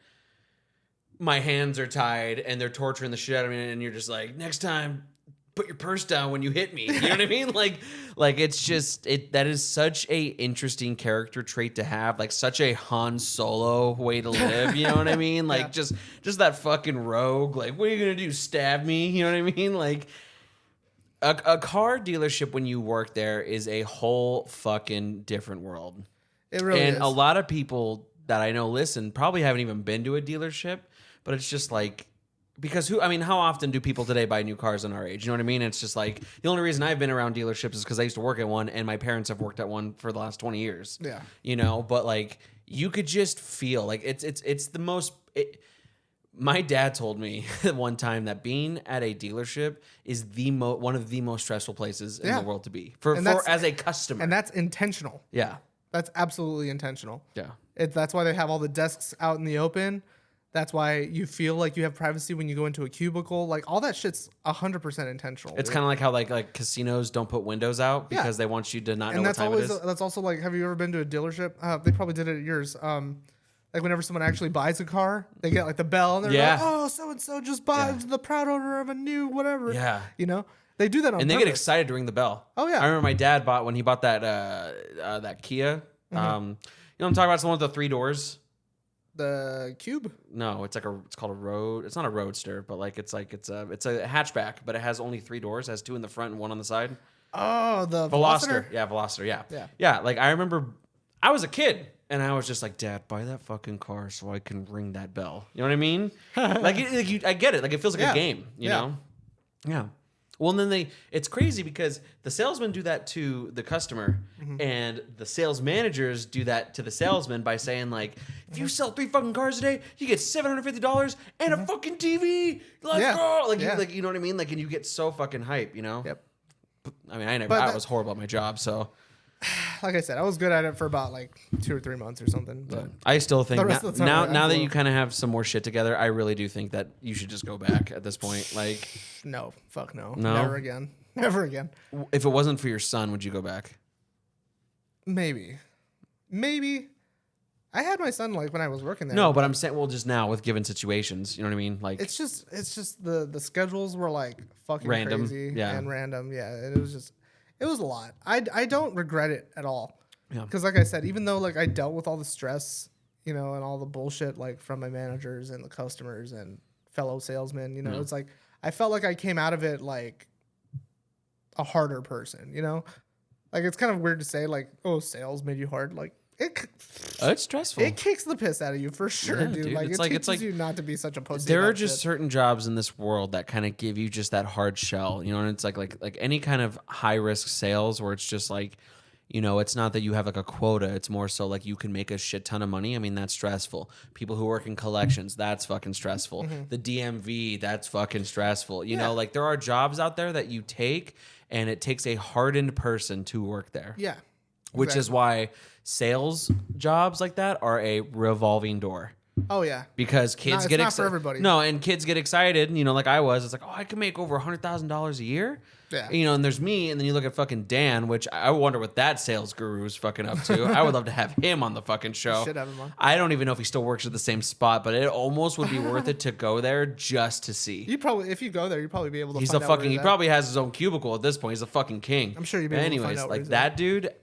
My hands are tied and they're torturing the shit out of me, and you're just like, next time, put your purse down when you hit me. You know what I mean? Like it's just that is such a interesting character trait to have, like such a Han Solo way to live. You know what I mean? Like just that fucking rogue. Like, what are you gonna do? Stab me? You know what I mean? Like a car dealership when you work there is a whole fucking different world. It really is. And a lot of people that I know probably haven't even been to a dealership. But it's just like, because how often do people today buy new cars in our age? You know what I mean? It's just like, the only reason I've been around dealerships is because I used to work at one, and my parents have worked at one for the last 20 years. Yeah. But like, you could just feel like it's the most. My dad told me one time that being at a dealership is one of the most stressful places in the world to be for as a customer. And that's intentional. Yeah. That's absolutely intentional. Yeah. That's why they have all the desks out in the open. That's why you feel like you have privacy when you go into a cubicle. Like all that shit's 100% intentional. It's kind of like how like casinos don't put windows out because they want you to not know what time it is. That's also like, have you ever been to a dealership? They probably did it at yours. Like whenever someone actually buys a car, they get like the bell and they're like, "Oh, so and so just bought the proud owner of a new whatever." Yeah, they do that on and purpose. They get excited to ring the bell. Oh yeah, I remember my dad when he bought that that Kia. Mm-hmm. I'm talking about, it's the one with the 3 doors. The Cube? No, it's called a road. It's not a roadster, but like it's a hatchback, but it has only 3 doors. It has 2 in the front and 1 on the side. Oh, the Veloster. Yeah, Veloster. Yeah. Like I remember, I was a kid, And I was just like, Dad, buy that fucking car so I can ring that bell. You know what I mean? I get it. Like, it feels like a game, you know? Yeah. Well, and then it's crazy because the salesmen do that to the customer, and the sales managers do that to the salesman by saying, like, if you sell 3 fucking cars a day, you get $750 and a fucking TV. Let's go. Like, you know what I mean? Like, and you get so fucking hype, you know? Yep. I mean, I was horrible at my job, so. Like I said, I was good at it for about like 2 or 3 months or something. But I still think now that you you kind of have some more shit together, I really do think that you should just go back at this point. Like, no, fuck no. No? Never again. Never again. if it wasn't for your son, would you go back? Maybe. I had my son like when I was working there. No, but I'm saying, well, just now with given situations, you know what I mean? Like, It's just the schedules were like fucking Random, crazy yeah. and random. Yeah, and it was a lot. I don't regret it at all. Yeah. Because like I said, even though like I dealt with all the stress, you know, and all the bullshit like from my managers and the customers and fellow salesmen, you know, it's like I felt like I came out of it like a harder person, you know? Like it's kind of weird to say like, oh, sales made you hard. Like it's stressful. it kicks the piss out of you for sure, Yeah, dude. dude. Like It's it like- teaches it's like- you not to be such a pussy. There are about just shit. certain jobs in this world that kind of give you just that hard shell, you know, and it's like any kind of high risk sales where it's just like, you know, it's not that you have like a quota. It's more so like you can make a shit ton of money. I mean, that's stressful. People who work in collections, that's fucking stressful. The DMV, that's fucking stressful. You know, like there are jobs out there that you take and it takes a hardened person to work there. Yeah. Which is why sales jobs like that are a revolving door. Oh yeah. Because kids it's get not for everybody. No, and kids get excited, you know, like I was. It's like, oh, I can make over $100,000 a year. Yeah. You know, and there's me, and then you look at fucking Dan, which I wonder what that sales guru is fucking up to. I would love to have him on the fucking show. Should have him on. I don't even know if he still works at the same spot, but it almost would be worth it to go there just to see. You probably, if you go there, you probably be able to. He's find a out where fucking. He he's at. probably has his own cubicle at this point. He's a fucking king. I'm sure you'd be able to find Anyways, out where like he's that at. dude,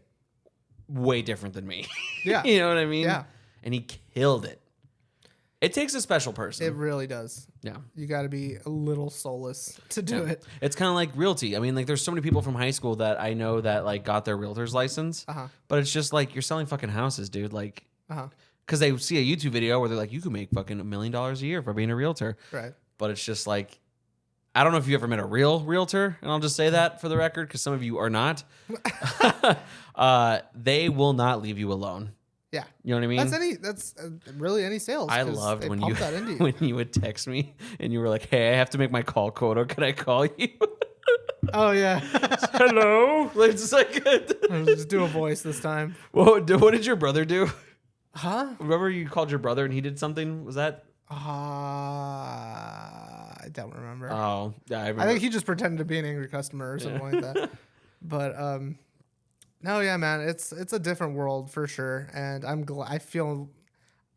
way different than me. Yeah. You know what I mean? Yeah. And he killed it. It takes a special person. It really does. Yeah. You got to be a little soulless to do it. It's kind of like realty. I mean, like, there's so many people from high school that I know that like got their realtor's license, but it's just like you're selling fucking houses, dude. Like, because they see a YouTube video where they're like, you can make fucking $1 million a year for being a realtor, Right. but it's just like, I don't know if you ever met a real realtor, and I'll just say that for the record because some of you are not. They will not leave you alone. Yeah. You know what I mean? That's really any sales. I 'cause loved they when pump you that into you. when you would text me and you were like, "Hey, I have to make my call quota. Can I call you?" Oh yeah. Hello. It's like, I'll just do a voice this time. what did your brother do? Huh? Remember you called your brother and he did something? Was that? I don't remember. Oh, yeah, I remember. I think he just pretended to be an angry customer or something like that. But no, yeah, man, it's a different world for sure, and I'm glad. I feel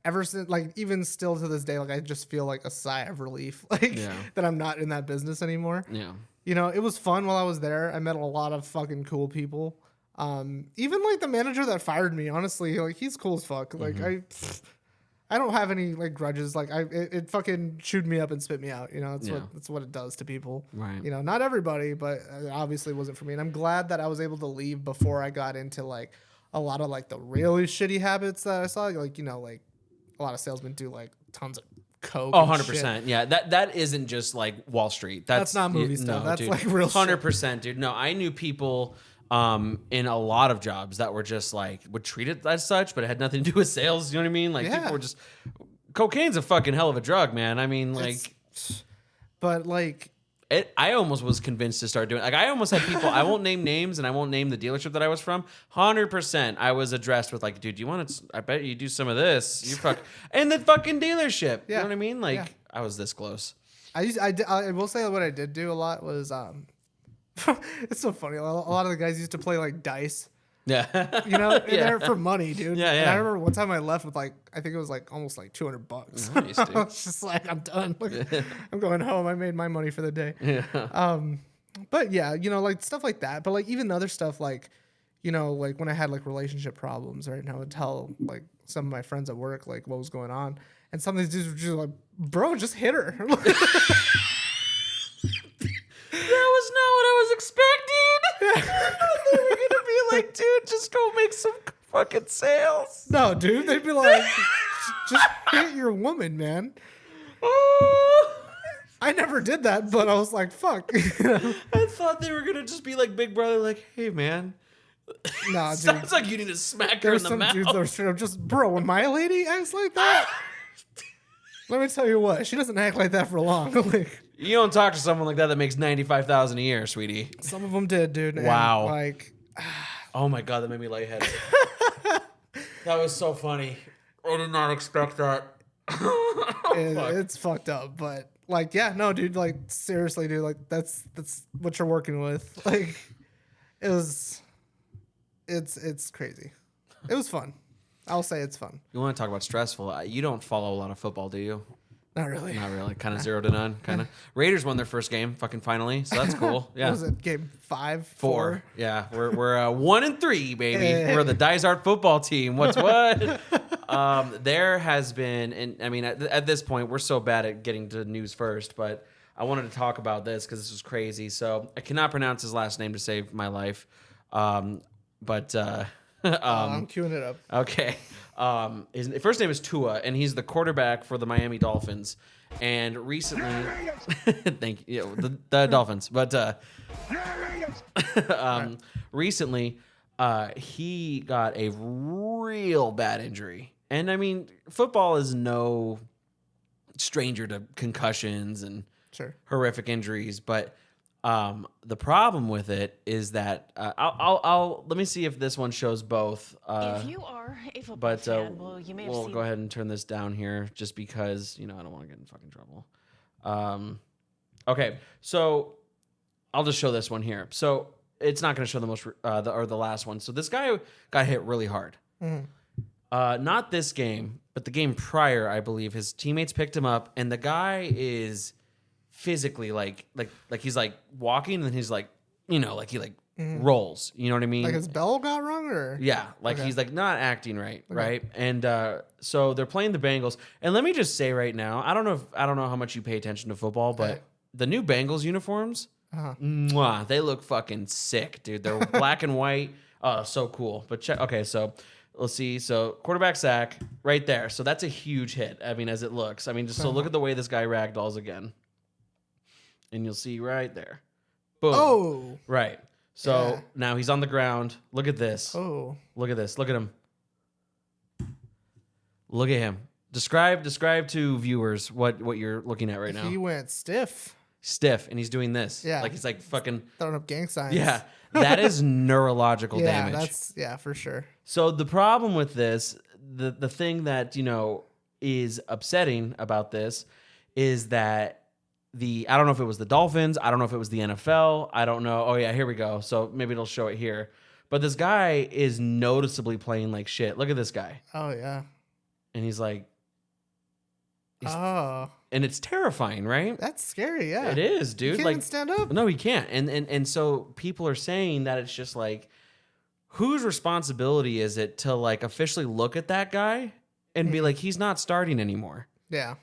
ever since, like, even still to this day, like I just feel like a sigh of relief, like that I'm not in that business anymore. Yeah. You know, it was fun while I was there. I met a lot of fucking cool people. Even like the manager that fired me, honestly, like he's cool as fuck. Like I don't have any like grudges. Like it fucking chewed me up and spit me out. You know, that's what it does to people. Right. You know, not everybody, but it obviously wasn't for me. And I'm glad that I was able to leave before I got into like a lot of like the really shitty habits that I saw. Like, you know, like a lot of salesmen do like tons of coke. Oh, and 100%. shit. Yeah. That isn't just like Wall Street. That's not movie stuff. That's dude. like real shit. 100%, dude. No, I knew people in a lot of jobs that were just like would treat it as such, but it had nothing to do with sales. You know what I mean? Like people were just cocaine's a fucking hell of a drug, man. I mean, like, but like I almost was convinced to start doing. Like, I almost had people. I won't name names, and I won't name the dealership that I was from. 100%, I was addressed with like, dude, you want to? I bet you do some of this. You fuck, and the fucking dealership. You know what I mean? Like, I was this close. I will say what I did do a lot was it's so funny. A lot of the guys used to play like dice. Yeah. You know, they're for money, dude. Yeah, And yeah. I remember one time I left with like, I think it was like almost like $200. Nice, dude. I was just like, I'm done. Like, I'm going home. I made my money for the day. Yeah. But yeah, you know, like stuff like that. But like even other stuff, like, you know, like when I had like relationship problems, right? And I would tell like some of my friends at work like what was going on, and some of these dudes were just like, "Bro, just hit her." That was not what I was expecting. They were gonna be like, dude, just go make some fucking sales. No, dude, they'd be like, just hit your woman, man. I never did that, but I was like, fuck. I thought they were gonna just be like Big Brother, like, hey man. Nah, dude. Sounds like you need to smack her in There's the some mouth. dudes that are straight up just, bro, when my lady acts like that, let me tell you what, she doesn't act like that for long. Like, You don't talk to someone like that makes $95,000 a year, sweetie. some of them did, dude. and, Wow. like, Oh my god, that made me lightheaded. That was so funny. I did not expect that. it's fucked up, but like, yeah, no, dude, like, seriously, dude, like, that's what you're working with. Like, it's crazy. It was fun. I'll say it's fun. You want to talk about stressful? You don't follow a lot of football, do you? Not really. Not really. Kind of 0 to none. Kind of. Raiders won their first game, fucking finally. So that's cool. Yeah. What was it? Game 5? 4. Yeah, we're 1-3, baby. We're the Dysart football team. What's what? There has been, and I mean, at this point, we're so bad at getting to news first, but I wanted to talk about this because this was crazy. So I cannot pronounce his last name to save my life. I'm queuing it up. Okay. His first name is Tua, and he's the quarterback for the Miami Dolphins. And recently, thank you, the Dolphins. But recently, he got a real bad injury. And I mean, football is no stranger to concussions and Sure. horrific injuries, but the problem with it is that I'll let me see if this one shows both. If you are a football But fan, well, you may have we'll seen go ahead and turn this down here just because, I don't want to get in fucking trouble. Okay, so I'll just show this one here. So it's not going to show the most the last one. So this guy got hit really hard. Not this game, but the game prior, I believe. His teammates picked him up, and the guy is physically like he's like walking, and then he's like, like he like rolls. You know what I mean? Like his bell got wrong, or Yeah, like Okay. he's like not acting right, right? And so they're playing the Bengals. And let me just say right now, I don't know how much you pay attention to football, but Okay. the new Bengals uniforms, mwah, they look fucking sick, dude. They're black and white. Oh, so cool. But check. Okay, so let's see. So quarterback sack right there. So that's a huge hit. I mean, as it looks. I mean, just so look at the way this guy ragdolls again, and you'll see right there. Boom. Oh, Right. So Yeah. now he's on the ground. Look at this. oh, Look at this. Look at him. Look at him. Describe to viewers what you're looking at right now. he went stiff, Stiff, and he's doing this. Yeah. Like he's like fucking. throwing up gang signs. Yeah. That is neurological yeah, damage. that's for sure. So the problem with this, the thing that is upsetting about this, is that I don't know if it was the Dolphins, I don't know if it was the NFL, I don't know. Oh yeah, here we go. So maybe it'll show it here. But this guy is noticeably playing like shit. Look at this guy, Oh yeah. and he's like, Oh, and it's terrifying, right? that's scary. Yeah, It is, You dude. can't Like, even stand up. no, he can't. And so people are saying that it's just like, whose responsibility is it to like officially look at that guy and be like, he's not starting anymore? Yeah,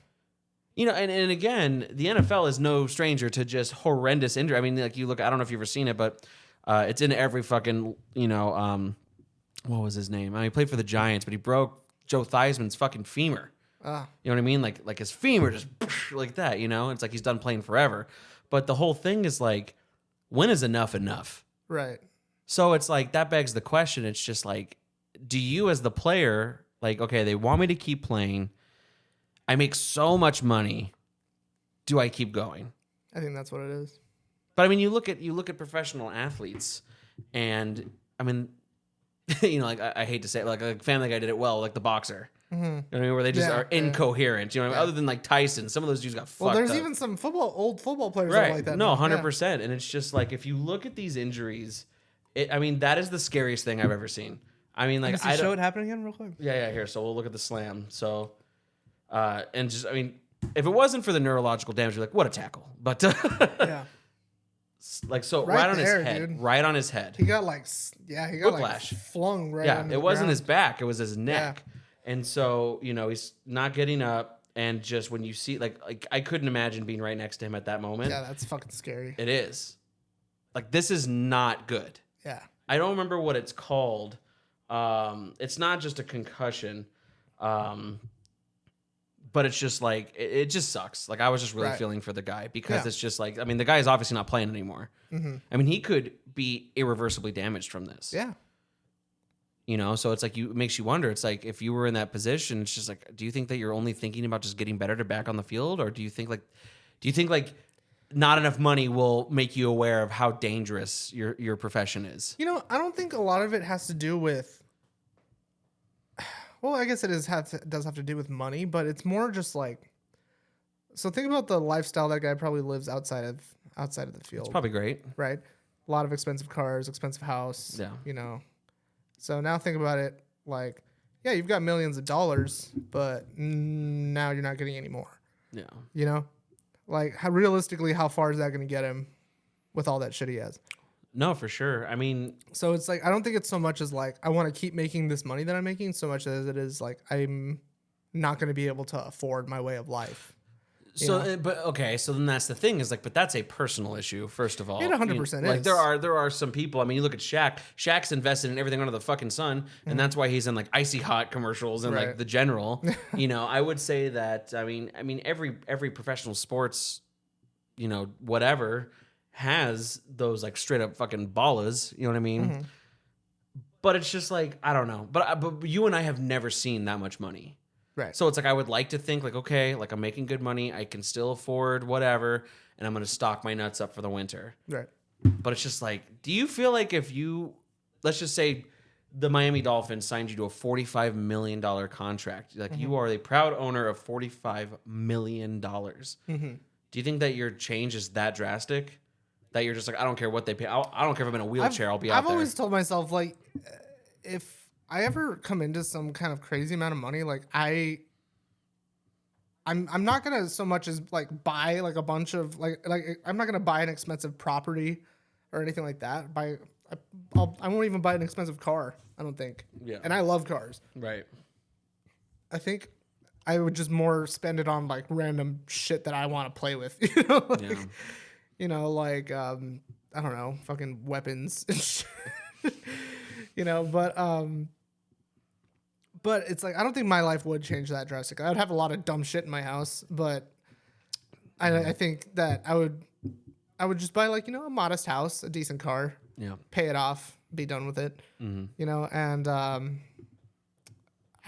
And again, the NFL is no stranger to just horrendous injury. I mean, like you look, I don't know if you've ever seen it, but it's in every fucking, what was his name? I mean, he played for the Giants, but he broke Joe Theismann's fucking femur. You know what I mean? Like his femur just like that, It's like he's done playing forever. But the whole thing is like, when is enough enough? right. So it's like, that begs the question. It's just like, do you as the player, like, okay, they want me to keep playing. I make so much money. Do I keep going? I think that's what it is. But I mean, you look at professional athletes, and I mean, like I hate to say it, like Family Guy did it well, like the boxer. You know what I mean? Where they just Yeah, are incoherent. You know what I mean? Other than like Tyson, some of those dudes got fucked Well, there's up. even some old football players that are Right. like that. No, now. Yeah. 100%. And it's just like, if you look at these injuries, that is the scariest thing I've ever seen. I mean, like, Can you show it happen again real quick? Yeah, here. So we'll look at the slam. So, and just, I mean, if it wasn't for the neurological damage, you're like, what a tackle. But, Yeah. like, so Right right on there, his head. dude. Right on his head. He got like, he got Whiplash. like flung right. Yeah, on it the wasn't ground. his back, it was his neck. And so, he's not getting up. And just when you see, like I couldn't imagine being right next to him at that moment. Yeah, that's fucking scary. It is. Like, this is not good. Yeah. I don't remember what it's called. It's not just a concussion. But it's just like it just sucks. Like I was just really feeling for the guy because it's just like, I mean, the guy is obviously not playing anymore. I mean, he could be irreversibly damaged from this. Yeah. You know, so it's like it makes you wonder. It's like if you were in that position, it's just like, do you think that you're only thinking about just getting better to back on the field, or do you think like not enough money will make you aware of how dangerous your profession is? You know, I don't think a lot of it has to do with. Well, I guess it does have to do with money, but it's more just like. So think about the lifestyle that guy probably lives outside of the field. It's probably great. Right. A lot of expensive cars, expensive house. Yeah. You know. So now think about it like, yeah, you've got millions of dollars, but now you're not getting any more. Yeah. You know, like realistically, how far is that going to get him with all that shit he has? No, for sure. I mean, so it's like, I don't think it's so much as like, I want to keep making this money that I'm making so much as it is like, I'm not going to be able to afford my way of life. So, but okay, so then that's the thing is like, but that's a personal issue. First of all, It 100% is. Like there are some people. I mean, you look at Shaq. Shaq's invested in everything under the fucking sun, and that's why he's in like Icy Hot commercials and like the General. You know, I would say that. I mean, every professional sports, you know, whatever has those like straight up fucking ballas. You know what I mean? But it's just like I don't know. But you and I have never seen that much money. Right. So it's like I would like to think like, okay, like I'm making good money, I can still afford whatever, and I'm gonna stock my nuts up for the winter. Right. But it's just like, do you feel like if you, let's just say, the Miami Dolphins signed you to a $45 million contract, like you are the proud owner of $45 million. Do you think that your change is that drastic? That you're just like, I don't care what they pay. I don't care if I'm in a wheelchair. I'll be out I've there. always told myself like, if I ever come into some kind of crazy amount of money, like I'm not gonna so much as like buy like a bunch of like I'm not gonna buy an expensive property or anything like that. I won't even buy an expensive car. I don't think. Yeah. And I love cars. Right. I think I would just more spend it on like random shit that I want to play with. You know, like, Yeah. you know, like I don't know, fucking weapons and shit. You know, but it's like I don't think my life would change that drastically. I would have a lot of dumb shit in my house, but I think that I would just buy like, you know, a modest house, a decent car, Yeah. pay it off, be done with it, you know, and I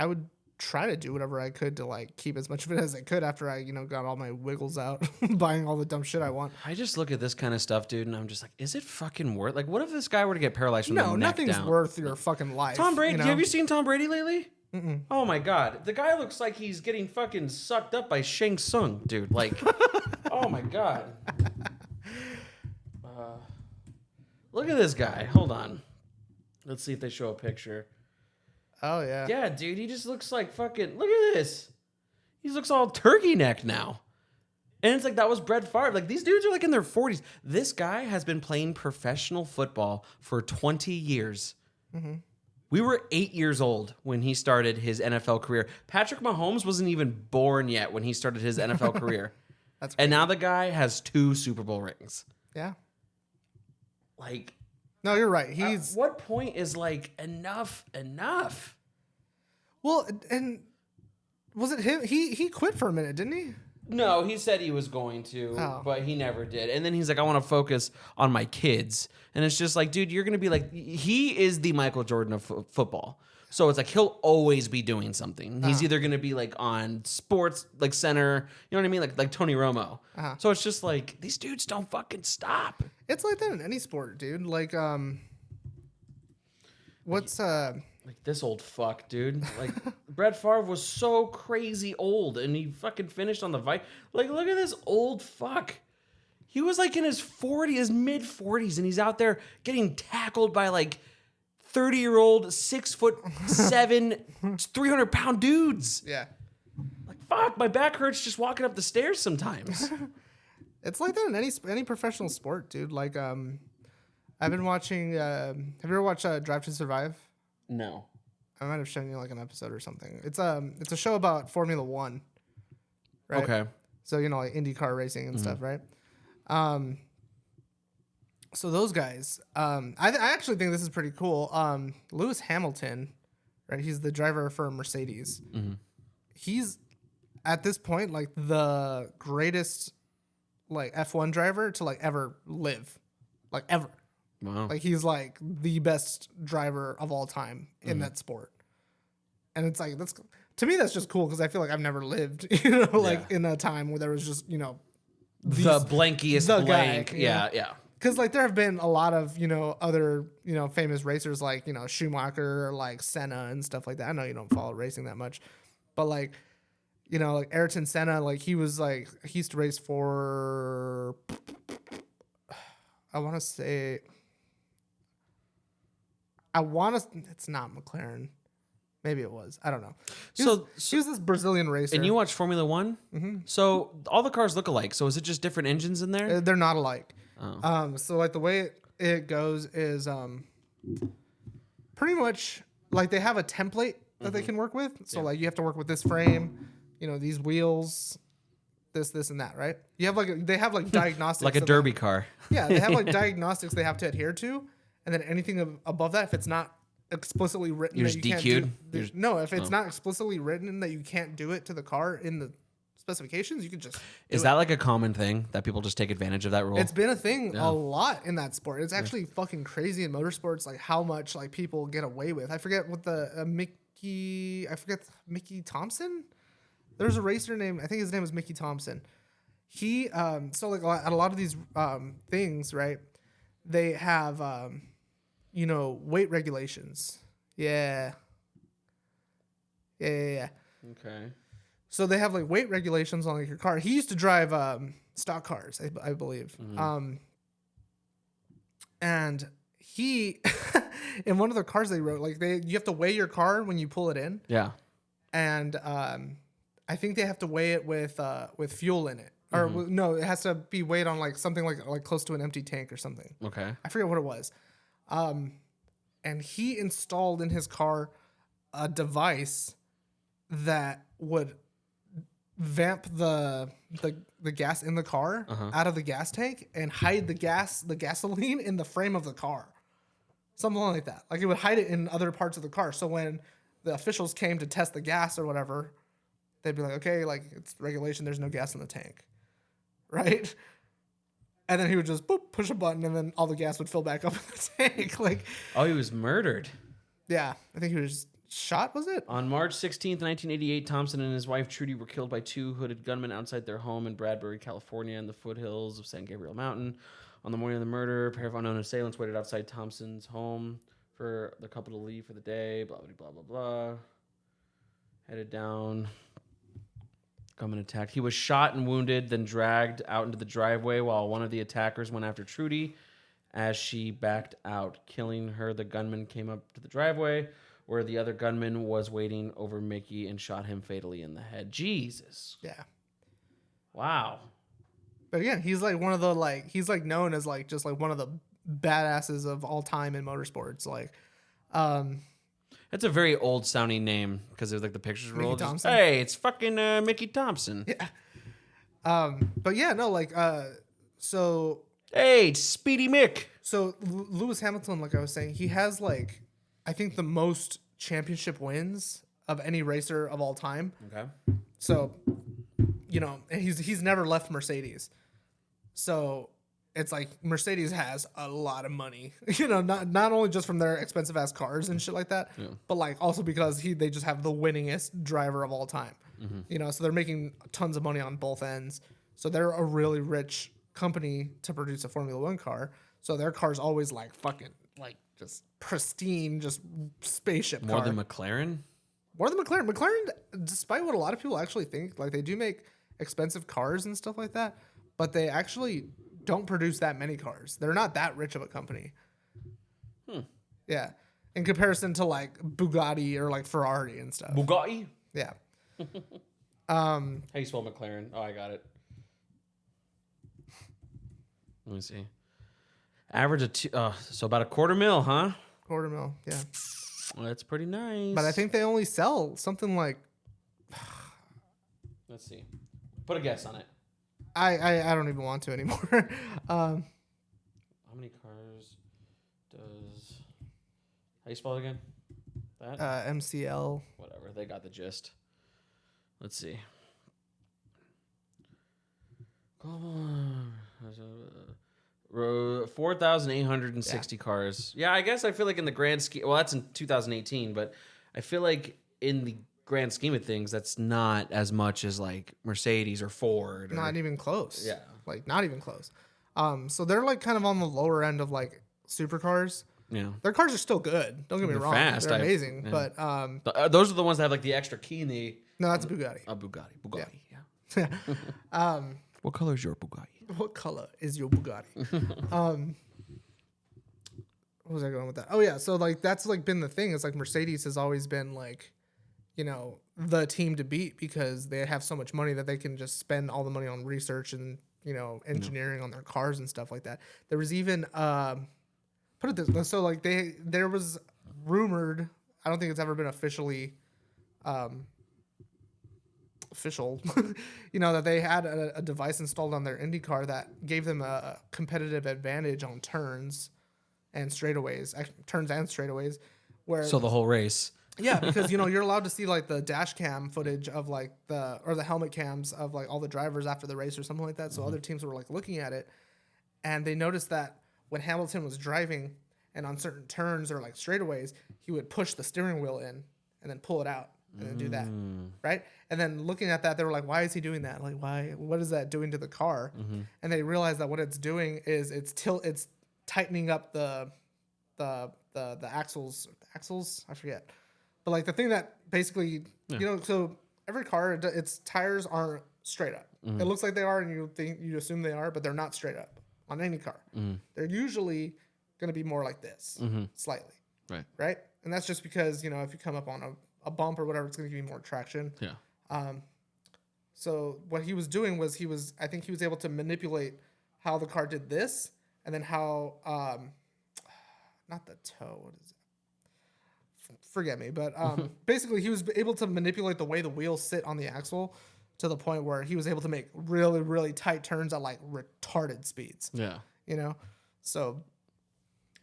would try to do whatever I could to like keep as much of it as I could after I, you know, got all my wiggles out, buying all the dumb shit I want. I just look at this kind of stuff, dude, and I'm just like, is it fucking worth? Like, what if this guy were to get paralyzed from the No, neck nothing's down? worth your fucking life. Tom Brady. You know? Have you seen Tom Brady lately? Oh my god, the guy looks like he's getting fucking sucked up by Shang Tsung, dude. Like, oh my god. Look at this guy. Hold on. Let's see if they show a picture. Oh yeah. Yeah, dude, he just looks like fucking. Look at this. He looks all turkey neck now. And it's like that was Brett Favre. Like these dudes are like in their 40s. This guy has been playing professional football for 20 years. We were 8 years old when he started his NFL career. Patrick Mahomes wasn't even born yet when he started his NFL career. That's And now the guy has 2 Super Bowl rings. Yeah. Like, No, you're right. at He's what point is like enough? well, and was it him? He quit for a minute, didn't he? No, he said he was going to, but he never did. And then he's like, I want to focus on my kids. And it's just like, dude, you're going to be like, he is the Michael Jordan of football. So it's like, he'll always be doing something. He's either going to be like on sports, like center, you know what I mean? Like Tony Romo. So it's just like, these dudes don't fucking stop. It's like that in any sport, dude. Like, what's Like this old fuck, dude. Like Brett Favre was so crazy old, and he fucking finished on the Vikings. Like, look at this old fuck. He was like in his 40s, his mid 40s, and he's out there getting tackled by like 30-year-old, 6'7", 300-pound dudes. yeah. Like, fuck, my back hurts just walking up the stairs sometimes. It's like that in any professional sport, dude. Like, I've been watching. Have you ever watched Drive to Survive? No. I might have shown you like an episode or something. It's a show about Formula One. Right? Okay. So, you know, like IndyCar racing and stuff, right? So those guys, I actually think this is pretty cool. Lewis Hamilton, right? He's the driver for Mercedes. He's at this point like the greatest like F1 driver to like ever live, like ever. Wow. Like he's like the best driver of all time in that sport. And it's like that's to me that's just cool because I feel like I've never lived, like in a time where there was just The blankiest the guy, blank. yeah. Yeah. Because like there have been a lot of other famous racers like Schumacher or like Senna and stuff like that. I know you don't follow racing that much, but like like Ayrton Senna, like he used to race for it's not McLaren. Maybe it was. I don't know. He was this Brazilian racer. And you watch Formula One? Mm-hmm. So all the cars look alike. So is it just different engines in there? They're not alike. Oh. So like the way it goes is pretty much like they have a template that they can work with. So like you have to work with this frame, these wheels, this and that, right? You have they have like diagnostics Like a derby car. Yeah, they have like diagnostics they have to adhere to, and then anything above that, if it's not explicitly written You're that you just can't DQ'd? do, no, if it's not explicitly written that you can't do it to the car in the specifications, you can just Is that like a common thing that people just take advantage of that rule? It's been a thing a lot in that sport. It's actually fucking crazy in motorsports, like how much like people get away with. I forget what the Mickey Thompson. There's a racer named, I think his name is Mickey Thompson. He so like at a lot of these things, right? They have weight regulations. Yeah. Okay. So they have like weight regulations on like your car. He used to drive stock cars, I believe. And he in one of the cars they wrote, like you have to weigh your car when you pull it in. Yeah. And I think they have to weigh it with fuel in it. Or no, it has to be weighed on like something like close to an empty tank or something. Okay. I forget what it was. And he installed in his car a device that would vamp the gas in the car out of the gas tank and hide the gasoline in the frame of the car. Something like that. Like it would hide it in other parts of the car. So when the officials came to test the gas or whatever, they'd be like, okay, like it's regulation, there's no gas in the tank. Right? And then he would just boop, push a button and then all the gas would fill back up in the tank. Like, Oh, he was murdered. yeah, I think he was shot, was it? On March 16th, 1988, Thompson and his wife Trudy were killed by two hooded gunmen outside their home in Bradbury, California, in the foothills of San Gabriel Mountain. On the morning of the murder, a pair of unknown assailants waited outside Thompson's home for the couple to leave for the day. Blah, blah, blah, blah, blah. Headed down. Gunman attacked. He was shot and wounded, then dragged out into the driveway while one of the attackers went after Trudy. As she backed out, killing her, the gunman came up to the driveway where the other gunman was waiting over Mickey and shot him fatally in the head. Jesus. Yeah. Wow. But again, he's like one of the he's like known as like just like one of the badasses of all time in motorsports. Like, That's a very old sounding name because there's like the pictures were old. Just, Thompson. hey, it's fucking Mickey Thompson. Yeah. But yeah, no, like, so Hey, it's Speedy Mick. Lewis Hamilton, like I was saying, he has like, I think the most championship wins of any racer of all time. Okay. So, he's never left Mercedes. So it's like Mercedes has a lot of money, not only just from their expensive ass cars and shit like that, but like also because they just have the winningest driver of all time. So they're making tons of money on both ends. So they're a really rich company to produce a Formula One car. So their car's always like fucking like just pristine, just spaceship More car. than McLaren? More than McLaren. McLaren, despite what a lot of people actually think, like they do make expensive cars and stuff like that, but they actually don't produce that many cars. They're not that rich of a company. Yeah. In comparison to like Bugatti or like Ferrari and stuff. Bugatti? Yeah. How you spell McLaren? Oh, I got it. Let me see. Average of so about $250,000, huh? $250,000, yeah. Well, that's pretty nice. But I think they only sell something like Let's see. Put a guess on it. I don't even want to anymore. How many cars? does... How you spell it again? That? MCL. Whatever. They got the gist. Let's see. 4,860 cars. Yeah, I guess I feel like in the grand scheme... Well, that's in 2018, but I feel like in the grand scheme of things, that's not as much as like Mercedes or Ford. Or, Not even close. Yeah. Like, not even close. So they're like kind of on the lower end of like supercars. Yeah. Their cars are still good. Don't get me They're wrong. fast. They're amazing. Yeah. But Those are the ones that have like the extra key in the... no, that's a Bugatti. Bugatti. Yeah. What color is your Bugatti? What color is your Bugatti? What was I going with that? Oh yeah, so like that's like been the thing. It's like Mercedes has always been like, you know, the team to beat because they have so much money that they can just spend all the money on research and, you know, engineering on their cars and stuff like that. There was even put it this way, so like there was rumored, I don't think it's ever been official, you know, that they had a device installed on their Indy car that gave them a competitive advantage on turns and straightaways, where So the whole race. yeah, because you know you're allowed to see like the dash cam footage of like the helmet cams of like all the drivers after the race or something like that. So other teams were like looking at it, and they noticed that when Hamilton was driving and on certain turns or like straightaways, he would push the steering wheel in and then pull it out and then do that, right? And then looking at that, they were like, "Why is he doing that? Like, why? What is that doing to the car?" And they realized that what it's doing is it's tightening up the axles. I forget. But like the thing that basically, you know, so every car, its tires aren't straight up. It looks like they are, and you assume they are, but they're not straight up on any car. They're usually going to be more like this, slightly, right? And that's just because, you know, if you come up on a bump or whatever, it's going to give you more traction. Yeah. So what he was doing was I think he was able to manipulate how the car did this, and then how not the toe. What is it? Forget me, but basically he was able to manipulate the way the wheels sit on the axle to the point where he was able to make really, really tight turns at like retarded speeds. Yeah. You know, so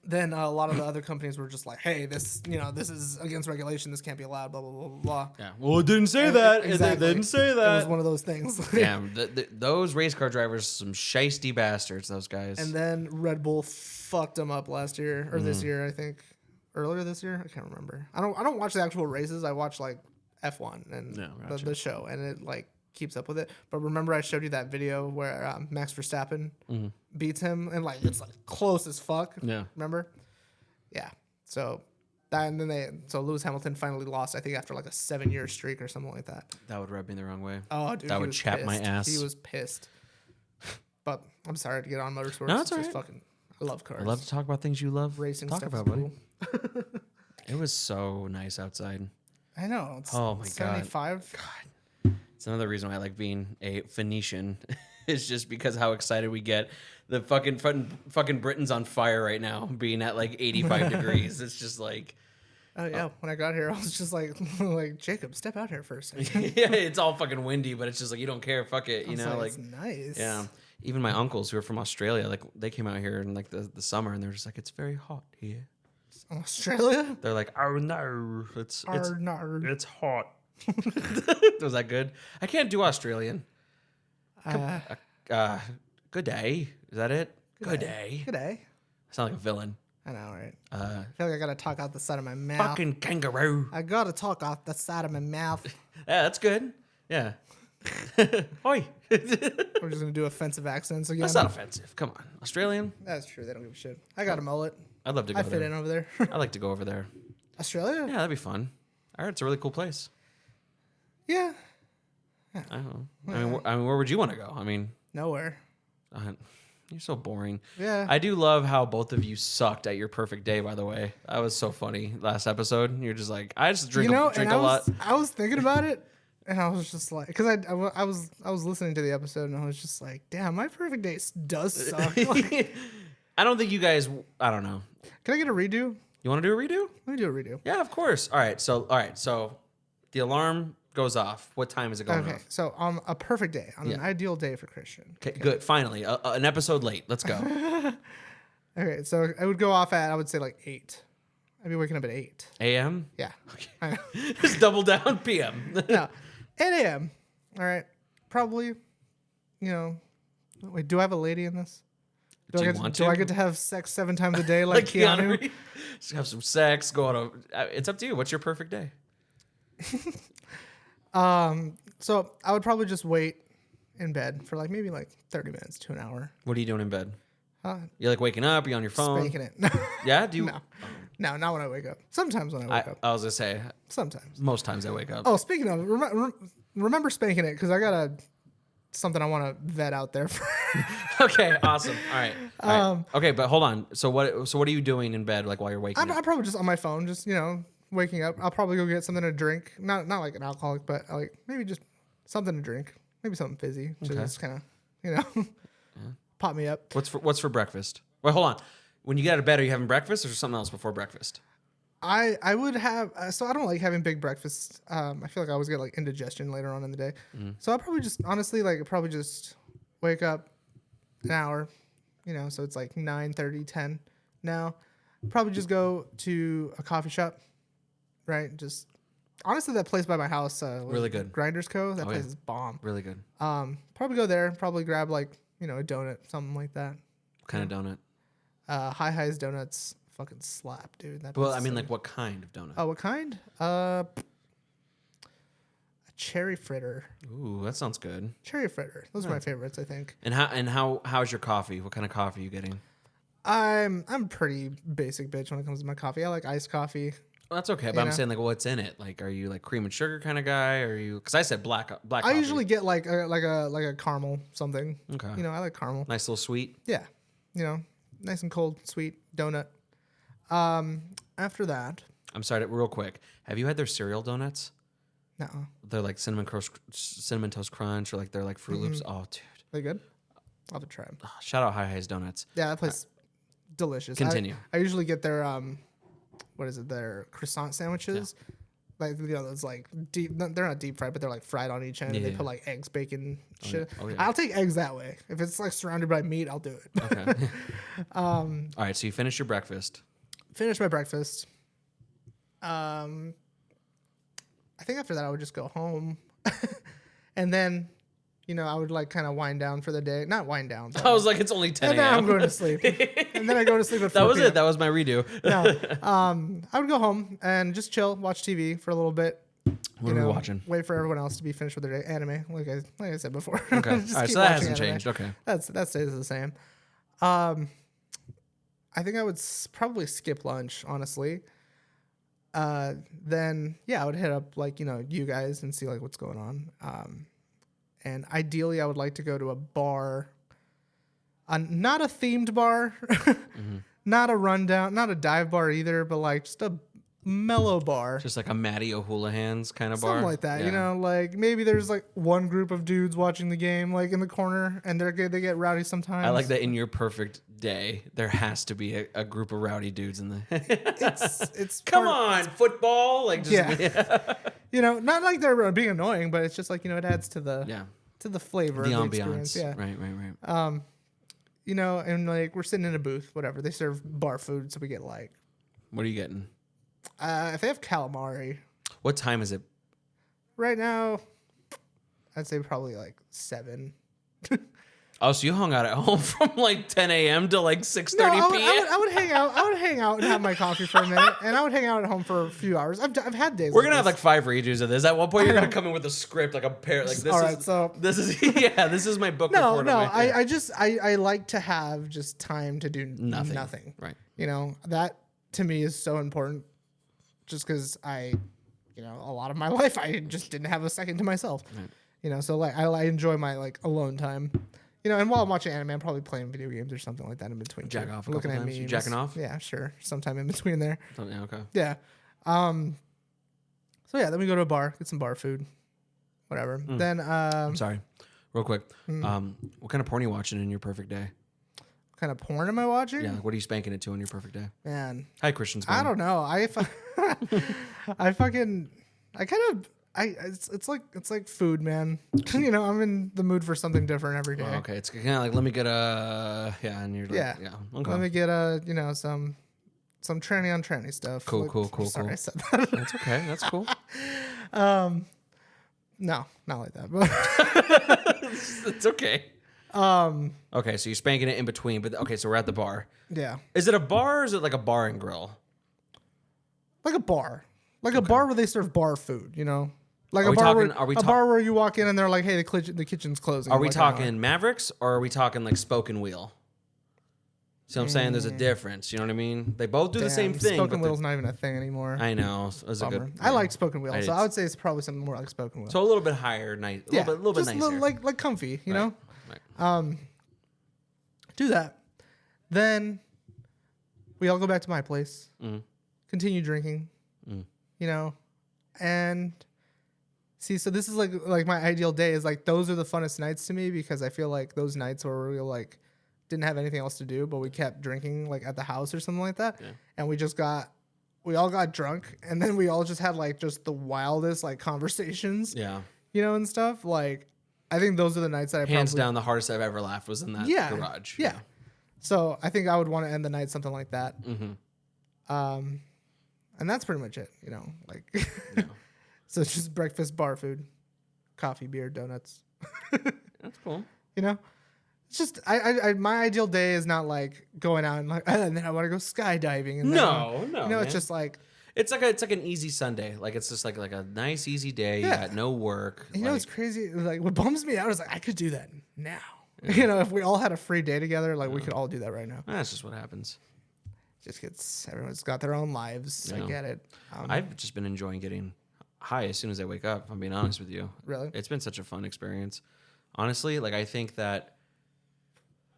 then a lot of the other companies were just like, "Hey, this is against regulation. This can't be allowed." Blah blah blah blah blah. Yeah. Well, it didn't say that. Exactly. It didn't say It that. was one of those things. Damn, those race car drivers, some shisty bastards. Those guys. And then Red Bull fucked them up last year or this year, I think. Earlier this year, I can't remember. I don't watch the actual races. I watch like F1 and the show, and it like keeps up with it. But remember, I showed you that video where Max Verstappen beats him, and like it's like close as fuck. Yeah. Remember? Yeah. So that, and then Lewis Hamilton finally lost. I think after like a 7-year streak or something like that. That would rub me the wrong way. Oh, dude, that would chap my ass. He was pissed. But I'm sorry to get on motorsports. No, it's all just right. fucking. I love cars. I love to talk about things you love. Racing talk stuff about, is buddy. cool. It was so nice outside. I know. It's Oh my god. 75. It's another reason why I like being a Phoenician. It's just because how excited we get. The fucking Britain's on fire right now, being at like 85 degrees. It's just like, Oh yeah. When I got here, I was just like Jacob, step out here for a second. yeah, it's all fucking windy, but it's just like you don't care. Fuck it, you know, like it's nice. yeah. Even my uncles who are from Australia, like they came out here in like the summer, and they're just like, it's very hot here. Australia. They're like, oh no, it's hot. Was that good? I can't do Australian. Good day. Is that it? Good day. Good day. I sound like a villain. I know, right? I feel like I gotta talk out the side of my mouth. Fucking kangaroo. I gotta talk out the side of my mouth. Yeah, that's good. Yeah. Oi. We're just gonna do offensive accents again. That's not offensive. Come on. Australian? That's true. They don't give a shit. I got a mullet. I'd love to go I fit there. in over there. I'd like to go over there. Australia? Yeah, that'd be fun. I heard it's a really cool place. Yeah. I don't know. I mean, where would you want to go? I mean, Nowhere. you're so boring. Yeah. I do love how both of you sucked at your perfect day, by the way. That was so funny last episode. You're just like, I just drink, drink a lot. I was thinking about it, and I was just like, because I was listening to the episode, and I was just like, damn, my perfect day does suck. Like, I don't think you guys, I don't know. can I get a redo? You want to do a redo? Let me do a redo. Yeah, of course. All right. So the alarm goes off. What time is it going Okay, off? so on a perfect day, on an Yeah. ideal day for Christian. Okay, good. Finally, an episode late. Let's go. Okay, so I would go off at, I would say like 8. I'd be waking up at 8. A.M. Yeah. I know. Just double down. P.M. No, 8 a.m. All right. Probably, wait, do I have a lady in this? Do you want to? Do I get to have sex 7 times a day like Keanu? Reeves? Just have some sex. Go on it's up to you. What's your perfect day? So I would probably just wait in bed for like maybe like 30 minutes to an hour. What are you doing in bed? Uh, You're like waking up. You on your phone? Spanking it. Yeah. Do you? No, not when I wake up. Sometimes when I wake up. I was gonna say. Sometimes. Most times I wake up. Oh, speaking of, remember spanking it because I got something I want to vet out there. Okay. Awesome. All right. Okay, but hold on. So what are you doing in bed like while you're waking up? I'm probably just on my phone, just waking up. I'll probably go get something to drink. Not like an alcoholic, but like maybe just something to drink. Maybe something fizzy. Just kind of, pop me up. What's for breakfast? Wait, hold on. When you get out of bed, are you having breakfast or something else before breakfast? I would have so I don't like having big breakfasts. I feel like I always get like indigestion later on in the day. So I'll probably just honestly probably just wake up an hour, so it's like 9:30, 10 now. Probably just go to a coffee shop, right? Just honestly, that place by my house, Really good. Grinders Co. That place yeah. is bomb. Really good. Probably go there. Probably grab like a donut, something like that. What kind of donut? High Highs donuts fucking slap, dude. That Well, place I is mean, so like what kind of donut? Oh, what kind? A cherry fritter. Ooh, that sounds good. Cherry fritter. Those are my favorites, I think. And how's your coffee? What kind of coffee are you getting? I'm pretty basic bitch when it comes to my coffee. I like iced coffee. Well, that's okay, but I'm saying like, what's in it? Like, are you like cream and sugar kind of guy? Or are you? Because I said black. I coffee. usually get like a caramel something. Okay. I like caramel. Nice little sweet. Yeah. Nice and cold, sweet donut. After that, I'm sorry, real quick. Have you had their cereal donuts? no, They're like cinnamon toast crunch, or like they're like Fruit Loops. Oh, dude. they good. I'll have to try them. Shout out High Highs Donuts. Yeah, that place delicious. Continue. I usually get their their croissant sandwiches. Like it's like deep. They're not deep fried, but they're like fried on each end. And they Yeah. put like eggs, bacon, shit. Oh, yeah. I'll take eggs that way. If it's like surrounded by meat, I'll do it. Okay. All right, so you finish your breakfast. Finish my breakfast. I think after that I would just go home, and then, I would like kind of wind down for the day. Not wind down. But I was like, it's only 10 and then I'm a.m. going to sleep. And then I go to sleep at 4 That was p.m. it. That was my redo. No, I would go home and just chill, watch TV for a little bit. What are we watching? Wait for everyone else to be finished with their day. Anime, like I said before. Okay. Just All right, keep so that watching hasn't anime. changed. Okay. That stays the same. I think I would probably skip lunch, honestly. Then I would hit up like you guys and see like what's going on. And ideally, I would like to go to a bar, not a themed bar, not a rundown, not a dive bar either, but like just a mellow bar. Just like a Matty O'Houlihan's kind of bar. Something like that, Yeah. like maybe there's like one group of dudes watching the game, like in the corner, and they get rowdy sometimes. I like that in your perfect day, there has to be a group of rowdy dudes in the. It's Come on, football! Like just yeah, not like they're being annoying, but it's just like it adds to the to the flavor, the of the ambiance. experience. Yeah, Right. and like we're sitting in a booth, whatever. They serve bar food, so we get like What are you getting? if they have calamari What time is it? right now, I'd say probably like 7. Oh, so you hung out at home from like 10 a.m. to like 6:30 No, p.m. I would hang out. I would hang out and have my coffee for a minute, and I would hang out at home for a few hours. I've had days. We're like gonna have this. like 5 redos of this. At one point, you're gonna come in with a script, like a pair. Like this All is right, so- this is this is my book. No, report no. of my- I like to have just time to do nothing. Right. That to me is so important. Just because a lot of my life I just didn't have a second to myself. Right. So like I enjoy my like alone time. And while I'm watching anime, I'm probably playing video games or something like that in between. Jack off a looking couple at times? You memes. jacking off? Yeah, sure. Sometime in between there. Oh, yeah, okay. Yeah. So yeah, then we go to a bar, get some bar food, whatever. Then I'm sorry, real quick. Hmm. What kind of porn are you watching in your perfect day? what kind of porn am I watching? Yeah, like, what are you spanking it to in your perfect day? Man, Hi, Christian's. I don't know. I it's like food, man. You know, I'm in the mood for something different every day. Oh, okay, it's kind of like let me get and you're like, Yeah. Okay. Let me get some tranny on tranny stuff. Cool, Like, cool. Sorry, I said that. That's okay. That's cool. No, not like that. But It's okay. Okay, so you're spanking it in between, but okay, so we're at the bar. yeah, Is it a bar or is it like a bar and grill? like a bar, a bar where they serve bar food. You know, like Are a we bar talking- where are we a bar where you walk in and they're like, hey, the kitchen's closing. Are we Like, I know. talking Mavericks or are we talking like Spoken Wheel? See what I'm saying? There's a difference. You know what I mean? They both do the same Damn, thing. Spoken but Wheel's not even a thing anymore. I know. It was a Bummer. good. I like Spoken Wheel, I so did. I would say it's probably something more like Spoken Wheel. So a little bit higher, nice. A little bit just nicer. like comfy, you know. Right. Do that. Then we all go back to my place, Mm. continue drinking, you know, and see. So this is like my ideal day is like those are the funnest nights to me because I feel like those nights where we like didn't have anything else to do, but we kept drinking like at the house or something like that, and we all got drunk, and then we all just had like just the wildest like conversations, Yeah. you know, and stuff. Like I think those are the nights that I Hands probably, down, the hardest I've ever laughed was in that garage. Yeah. So I think I would want to end the night something like that. Mm-hmm. And that's pretty much it, you know, like, so it's just breakfast, bar food, coffee, beer, donuts, That's cool. you know, it's just, I my ideal day is not like going out and like, and then I want to go skydiving. And No, then, no, you know, man. it's just like, It's like an easy Sunday. Like it's just like a nice easy day. Yeah. You got no work. you know, it's crazy. Like what bums me out is like, I could do that now. You know, if we all had a free day together, like we could all do that right now. That's just what happens. Everyone's got their own lives. Yeah. I get it. I've just been enjoying getting high as soon as I wake up. If I'm being honest with you. Really? It's been such a fun experience. Honestly, like I think that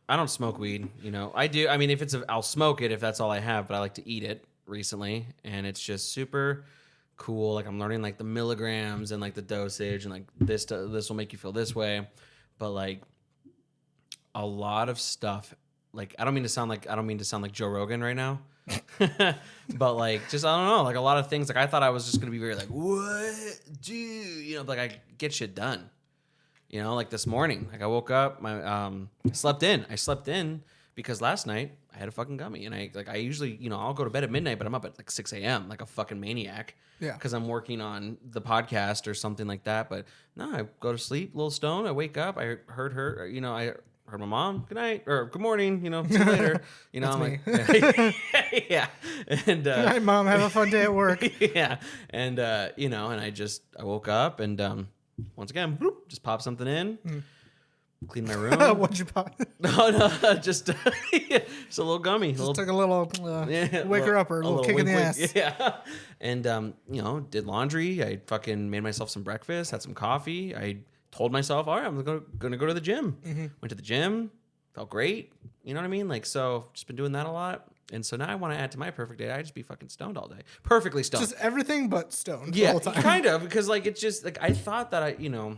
I don't smoke weed. You know, I do. I mean, I'll smoke it if that's all I have, but I like to eat it recently, and it's just super cool. Like I'm learning like the milligrams and like the dosage, and like this will make you feel this way, but like a lot of stuff. Like I don't mean to sound like Joe Rogan right now, but like just I don't know. Like a lot of things. Like I thought I was just gonna be very like what, dude? You know, like I get shit done. You know, like this morning, like I woke up, I slept in because last night I had a fucking gummy, and I usually, you know, I'll go to bed at midnight, but I'm up at like 6 a.m. like a fucking maniac. Yeah. Because I'm working on the podcast or something like that. But no, I go to sleep, a little stoned. I wake up, I heard her, you know, I heard my mom, good night, or good morning, you know, see you later. You know, That's I'm like, yeah. And Good night, Mom. Have a fun day at work. yeah. And you know, and I woke up and once again, bloop, just pop something in, clean my room. What'd you pop? No, just a little gummy. Just took a little wake her up or a little kick in the wink, ass. wink. Yeah. And you know, did laundry. I fucking made myself some breakfast, had some coffee. I told myself, all right, I'm gonna go to the gym. Went to the gym, felt great. You know what I mean? Like, so just been doing that a lot. And so now I want to add to my perfect day. I just be fucking stoned all day. Perfectly stoned. Just everything but stoned. Yeah, the whole time. kind of, because like it's just like I thought that you know,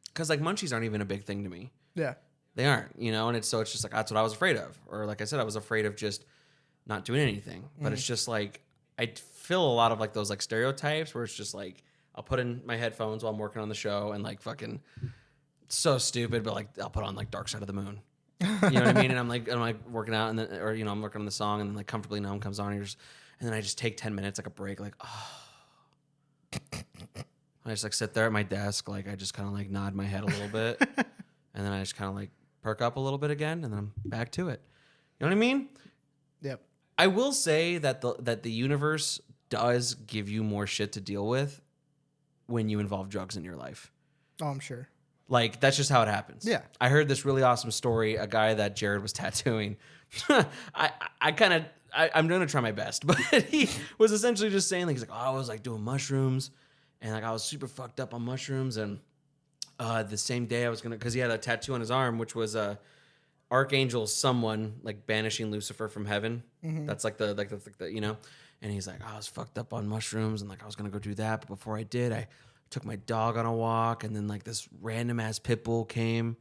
because like munchies aren't even a big thing to me. Yeah. They aren't, you know, and it's just like that's what I was afraid of, or like I said, I was afraid of just not doing anything. But it's just like I feel a lot of like those like stereotypes where it's just like I'll put in my headphones while I'm working on the show and like fucking so stupid, but like I'll put on like Dark Side of the Moon. You know what I mean? And I'm like working out, and then, or you know, I'm working on the song, and then like Comfortably Numb comes on, and then I just take 10 minutes like a break, like I just like sit there at my desk, like I just kind of like nod my head a little bit, and then I just kind of like perk up a little bit again, and then I'm back to it. You know what I mean? Yep. I will say that the universe does give you more shit to deal with when you involve drugs in your life. Oh, I'm sure. Like, that's just how it happens. Yeah. I heard this really awesome story, a guy that Jared was tattooing. I'm going to try my best, but he was essentially just saying, like, he's like, oh, I was like doing mushrooms, and like I was super fucked up on mushrooms, and the same day I was because he had a tattoo on his arm, which was Archangel someone like banishing Lucifer from heaven. That's like the you know, and he's like, I was fucked up on mushrooms, and like I was gonna go do that, but before I did, I took my dog on a walk, and then like this random ass pit bull came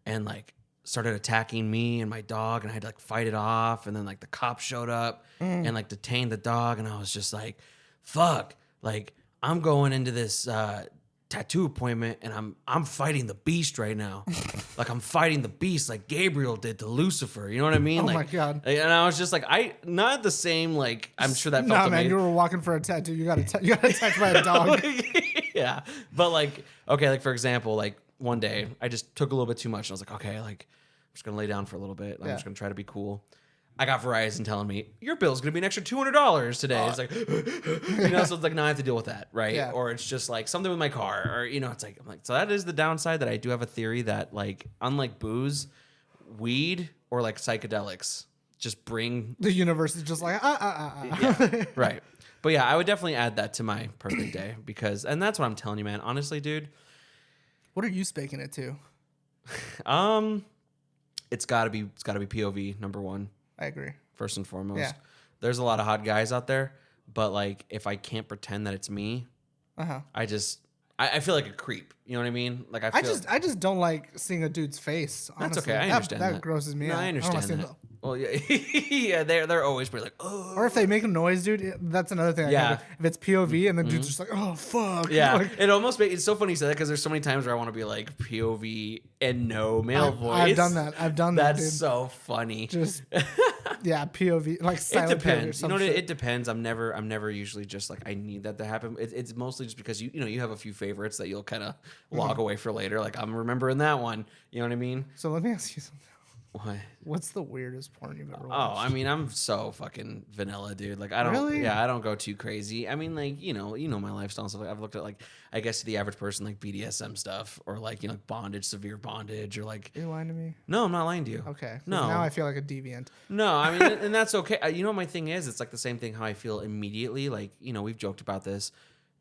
and like started attacking me and my dog, and I had to like fight it off, and then like the cops showed up and like detained the dog, and I was just like, fuck, like I'm going into this tattoo appointment and I'm fighting the beast right now. Like I'm fighting the beast like Gabriel did to Lucifer. You know what I mean? Oh like, my God. And I was just like, not the same, like, I'm sure that felt Nah, man, amazing. you were walking for a tattoo. You got attacked by a dog. Yeah. But like, okay, like for example, like one day I just took a little bit too much and I was like, okay, like I'm just gonna lay down for a little bit. I'm Yeah. just gonna try to be cool. I got Verizon telling me your bill's gonna be an extra $200 today. It's like, you know, so it's like, now I have to deal with that, right? Yeah. Or it's just like something with my car, or you know, it's like, I'm like, so that is the downside. That I do have a theory that like, unlike booze, weed or like psychedelics just bring The universe is just like, yeah, right. But yeah, I would definitely add that to my perfect day because, and that's what I'm telling you, man. Honestly, dude, What are you spaking it to? it's gotta be POV number one. I agree. First and foremost. Yeah. There's a lot of hot guys out there, but like if I can't pretend that it's me, I feel like a creep. You know what I mean? Like I just don't like seeing a dude's face. that's Honestly. okay. I understand that grosses me No, out. I don't wanna understand see that. Well, yeah, yeah, they're always pretty like, oh, Or if they make a noise, dude, that's another thing. Yeah. If it's POV and the dude's just like, oh fuck. yeah. Like, It almost makes it's so funny you said that because there's so many times where I want to be like POV and no male voice. I've done that. I've done that, That's dude. so funny. Just yeah, POV like It silent POV or depends. You some know what? shit. It depends. I'm never usually just like I need that to happen. It's mostly just because you know you have a few favorites that you'll kind of log away for later. Like I'm remembering that one. You know what I mean? So let me ask you something. What? What's the weirdest porn you've ever Oh, watched? I mean, I'm so fucking vanilla, dude. Like, I don't, Really? yeah, I don't go too crazy. I mean, like, you know my lifestyle and stuff. Like, I've looked at like, I guess to the average person, like BDSM stuff, or like, you know, like bondage, severe bondage, or like, Are you lying to me? no, I'm not lying to you. Okay. 'Cause No. Now I feel like a deviant. No, I mean, and that's okay. You know, my thing is, it's like the same thing how I feel immediately. Like, you know, we've joked about this.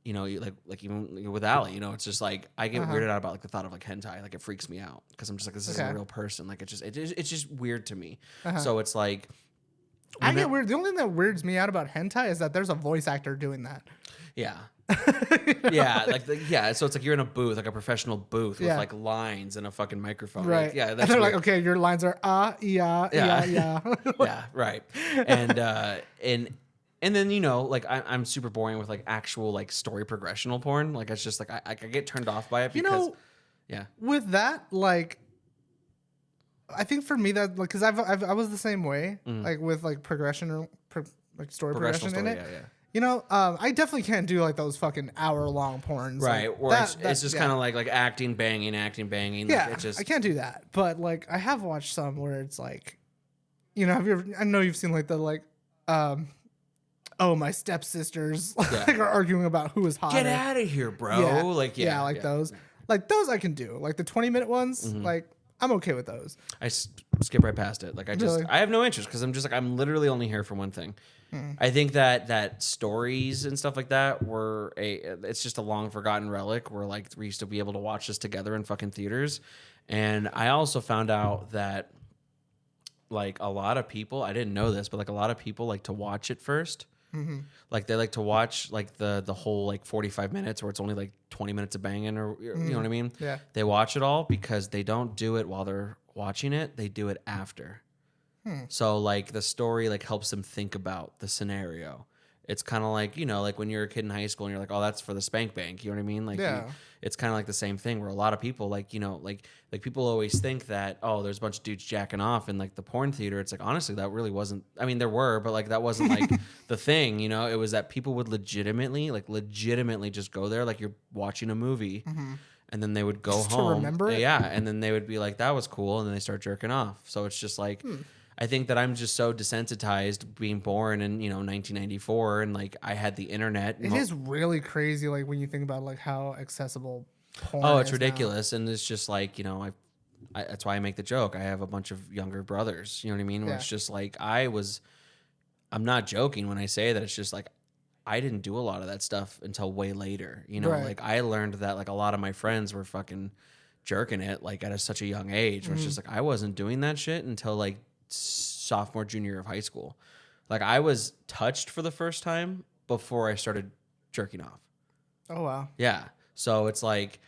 You know, like even with Allie, you know, it's just like I get weirded out about like the thought of like hentai. Like it freaks me out because I'm just like this isn't a real person. Like it's just weird to me. So it's like I get weird. The only thing that weirds me out about hentai is that there's a voice actor doing that. yeah. Yeah, like yeah, so it's like you're in a booth, like a professional booth with Yeah. like lines and a fucking microphone. Right. Like, yeah, And that's they're weird. like, okay, your lines are yeah. Yeah, right. And then, you know, like I'm super boring with like actual like story progressional porn. Like it's just like I get turned off by it You because know, yeah. with that, like, I think for me that like, cause I was the same way, like with like like story progression in it. Yeah. You know, I definitely can't do like those fucking hour-long porns. Right. Like, Or it's just yeah. kind of like acting, banging. Yeah, Like, it's just I can't do that. But like, I have watched some where it's like, you know, I know you've seen like the like, oh, my stepsisters like are arguing about who is hotter. get out of here, bro. Yeah. Like yeah, like those. Like those I can do. Like the 20-minute ones, Mm-hmm. like I'm okay with those. I skip right past it. Like Really? I have no interest because I'm just like I'm literally only here for one thing. I think that stories and stuff like that were it's just a long forgotten relic where like we used to be able to watch this together in fucking theaters. And I also found out that like a lot of people, I didn't know this, but like a lot of people like to watch it first. Like they like to watch like the whole like 45 minutes where it's only like 20 minutes of banging or you know what I mean? Yeah. They watch it all because they don't do it while they're watching it. They do it after. So like the story like helps them think about the scenario. It's kind of like, you know, like when you're a kid in high school and you're like, oh, that's for the spank bank. You know what I mean? Like, Yeah. it's kind of like the same thing where a lot of people like, you know, like people always think that, oh, there's a bunch of dudes jacking off in like the porn theater. It's like, honestly, that really wasn't, I mean, there were, but like that wasn't like the thing, you know, it was that people would legitimately just go there like you're watching a movie. And then they would go Just to home. remember it? Yeah. And then they would be like, that was cool. And then they start jerking off. So it's just like, I think that I'm just so desensitized being born in, you know, 1994 and like I had the internet. It is really crazy, like when you think about like how accessible porn Oh, it's is now. ridiculous. And it's just like, you know, I that's why I make the joke. I have a bunch of younger brothers, you know what I mean? Where Yeah. it's just like, I'm not joking when I say that. It's just like, I didn't do a lot of that stuff until way later. You know, Right. like I learned that like a lot of my friends were fucking jerking it like at such a young age. Where it's just like, I wasn't doing that shit until like sophomore, junior year of high school. Like I was touched for the first time before I started jerking off. Oh wow. Yeah. So it's like,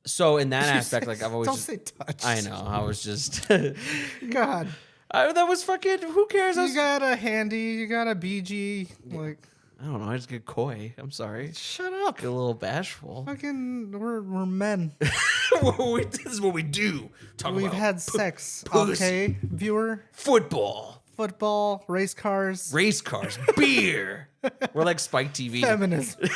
so in that aspect, like I've always Don't just, say touch. I know. I was just, God. that was fucking, who cares? I You was, got a handy, you got a BG, like I don't know. I just get coy. I'm sorry. Shut up. Get a little bashful. Fucking, we're men. This is what we do. Talk We've about had sex. pussy. Okay, viewer. football, Football, race cars, race cars, beer. We're like Spike TV. feminism.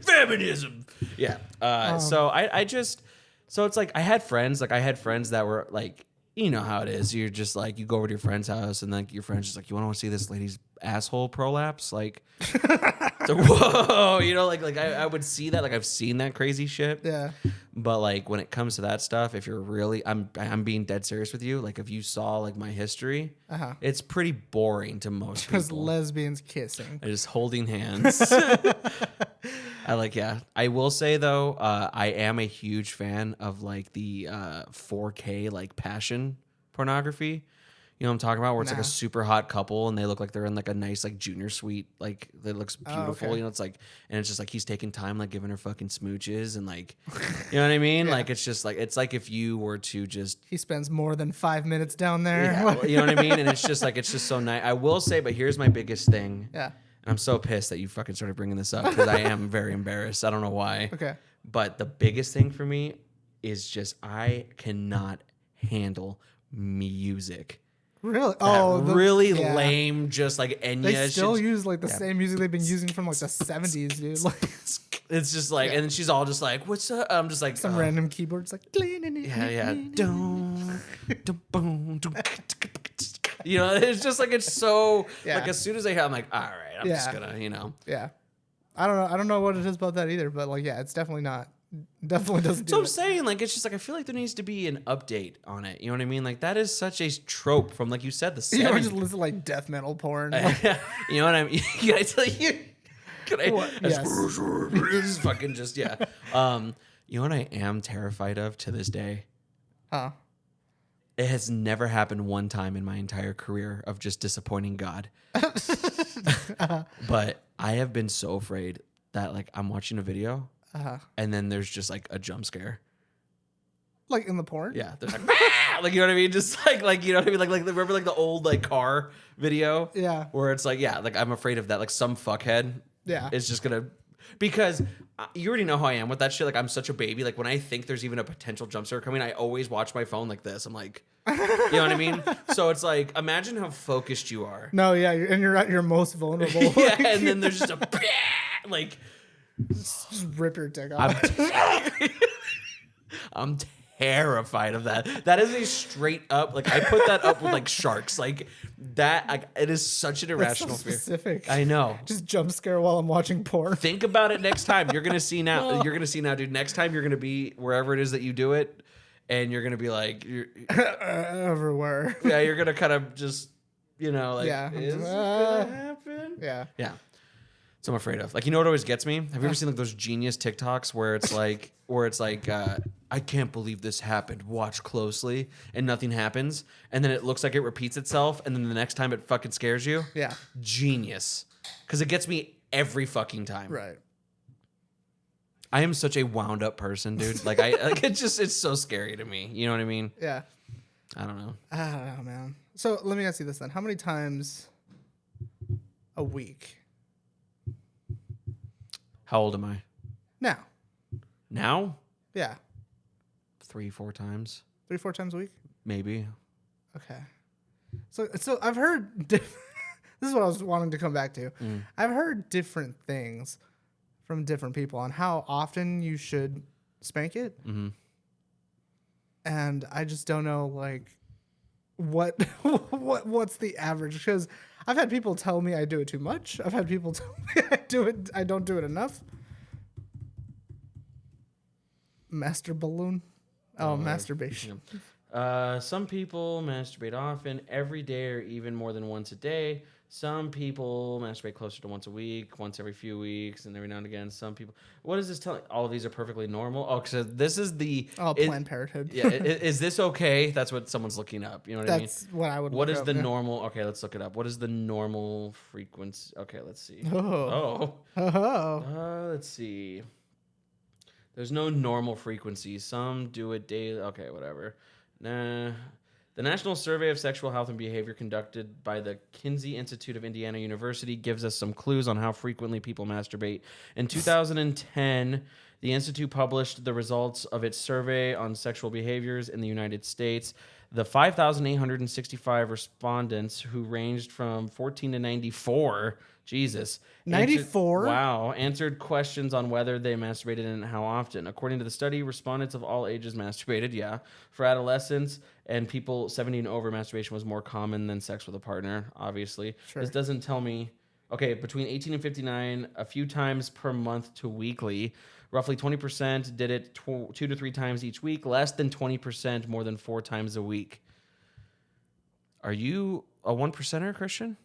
Feminism. Yeah. So I just, so it's like I had friends that were like, you know how it is. You're just like, you go over to your friend's house and then your friend's just like, you want to see this lady's asshole prolapse? Like, so, whoa, you know, like I would see that. Like I've seen that crazy shit. Yeah. But like when it comes to that stuff, if you're really, I'm being dead serious with you. Like if you saw like my history, it's pretty boring to most Just people. lesbians kissing. Just holding hands. I like, yeah. I will say though, I am a huge fan of like the 4K like passion pornography. You know what I'm talking about? Where it's like a super hot couple and they look like they're in like a nice like junior suite, like that looks beautiful. okay. You know, it's like, and it's just like he's taking time like giving her fucking smooches and like, you know what I mean? Like it's just like, it's like if you were to just He spends more than 5 minutes down there. yeah, you know what I mean? And it's just like, it's just so nice. I will say, but here's my biggest thing. Yeah. And I'm so pissed that you fucking started bringing this up because I am very embarrassed. I don't know why. Okay. But the biggest thing for me is just I cannot handle music. Really? That really yeah. lame, just like Enya. They still shit. use like the same music they've been using from like the 70s, dude. Like It's just like, and then she's all just like, "What's up?" I'm just like, some random keyboards, like yeah. You know, it's just like it's so Yeah. like as soon as I hear, I'm like, all right, I'm just Yeah. gonna, you know. Yeah. I don't know what it is about that either, but like yeah, it's definitely not. Definitely doesn't do So I'm it. saying, like, it's just like I feel like there needs to be an update on it. You know what I mean? Like that is such a trope from, like you said, the You know, 70s. just listen to like death metal porn. You know what I mean? Can I tell you? Can I? What? Yes. This is fucking just yeah. You know what I am terrified of to this day? Huh. It has never happened one time in my entire career of just disappointing God. But I have been so afraid that like I'm watching a video and then there's just like a jump scare. Like in the porn? Yeah, there's like, "Ah!" Like you know what I mean, just like you know what I mean, like remember like the old like car video, Yeah. where it's like yeah, like I'm afraid of that, like some fuckhead, Yeah. is just gonna because you already know how I am with that shit. Like I'm such a baby. Like when I think there's even a potential jump scare coming, I always watch my phone like this. I'm like, you know what I mean? So it's like imagine how focused you are. No, yeah, and you're at your most vulnerable. Yeah, and then there's just a like Just rip your dick off. I'm terrified of that. That is a straight up like I put that up with like sharks. Like that like, it is such an That's so irrational fear. specific. I know. Just jump scare while I'm watching porn. Think about it next time. You're gonna see now. You're gonna see now, dude. Next time you're gonna be wherever it is that you do it, and you're gonna be like, Everywhere. yeah, you're gonna kind of just, you know, like, Yeah. is it gonna happen? Yeah. Yeah. So I'm afraid of. Like, you know what always gets me? Have you ever seen like those genius TikToks where it's like, I can't believe this happened. Watch closely, and nothing happens, and then it looks like it repeats itself, and then the next time it fucking scares you. Yeah. Genius, because it gets me every fucking time. Right. I am such a wound up person, dude. Like it's so scary to me. You know what I mean? Yeah. I don't know. I don't know, man. So let me ask you this then. How many times a week? How old am I Now. now? Yeah. 3-4 times, 3-4 times a week? maybe. Okay. So I've heard this is what I was wanting to come back to. I've heard different things from different people on how often you should spank it. Mm-hmm. And I just don't know like what's the average, because I've had people tell me I do it too much. I've had people tell me I don't do it enough. Master balloon. Oh, masturbation. Some people masturbate often, every day, or even more than once a day. Some people masturbate closer to once a week, once every few weeks, and every now and again. Some people. What is this telling? All of these are perfectly normal. Oh, so this is the. Planned Parenthood. Yeah, is this okay? That's what someone's looking up. You know what I mean? That's what I would. What look is up, the yeah. normal? Okay, let's look it up. What is the normal frequency? Okay, let's see. Oh. Let's see. There's no normal frequency. Some do it daily. Okay, whatever. Nah. The National Survey of Sexual Health and Behavior conducted by the Kinsey Institute of Indiana University gives us some clues on how frequently people masturbate. In 2010, the Institute published the results of its survey on sexual behaviors in the United States. The 5,865 respondents who ranged from 14 to 94, Jesus. 94? Wow. Answered questions on whether they masturbated and how often. According to the study, respondents of all ages masturbated, yeah. For adolescents and people 70 and over, masturbation was more common than sex with a partner, obviously. Sure. This doesn't tell me... Okay, between 18 and 59, a few times per month to weekly. Roughly 20% did it 2 to 3 times each week. Less than 20% more than 4 times a week. Are you a 1%er, Christian?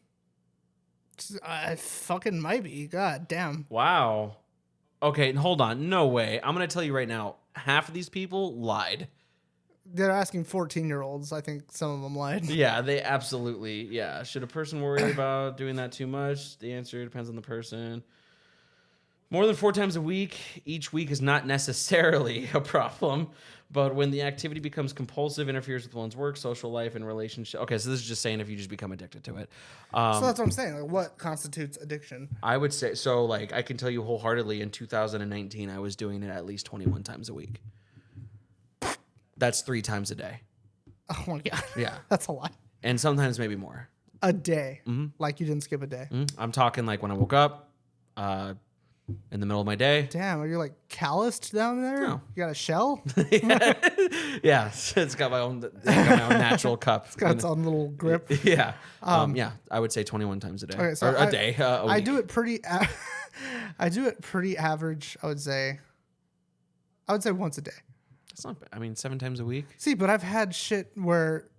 I fucking might be. God damn. Wow. Okay, hold on. No way. I'm going to tell you right now, half of these people lied. They're asking 14-year-olds. I think some of them lied. Yeah, they absolutely, yeah. Should a person worry about doing that too much? The answer depends on the person. More than 4 times a week, each week is not necessarily a problem, but when the activity becomes compulsive, interferes with one's work, social life, and relationship. Okay, so this is just saying if you just become addicted to it. So that's what I'm saying. Like, what constitutes addiction? I would say, so like, I can tell you wholeheartedly in 2019, I was doing it at least 21 times a week. That's 3 times a day. Oh my God. Yeah. That's a lot. And sometimes maybe more. A day. Like you didn't skip a day. I'm talking like when I woke up, in the middle of my day. Damn, are you like calloused down there? No. You got a shell? Yeah, it's got my own natural cup. It's got its own little grip. Yeah. Yeah, I would say 21 times a day. Okay, so or a day. A I week. do it pretty. I do it pretty average. I would say once a day. That's not bad. I mean, 7 times a week. See, but I've had shit where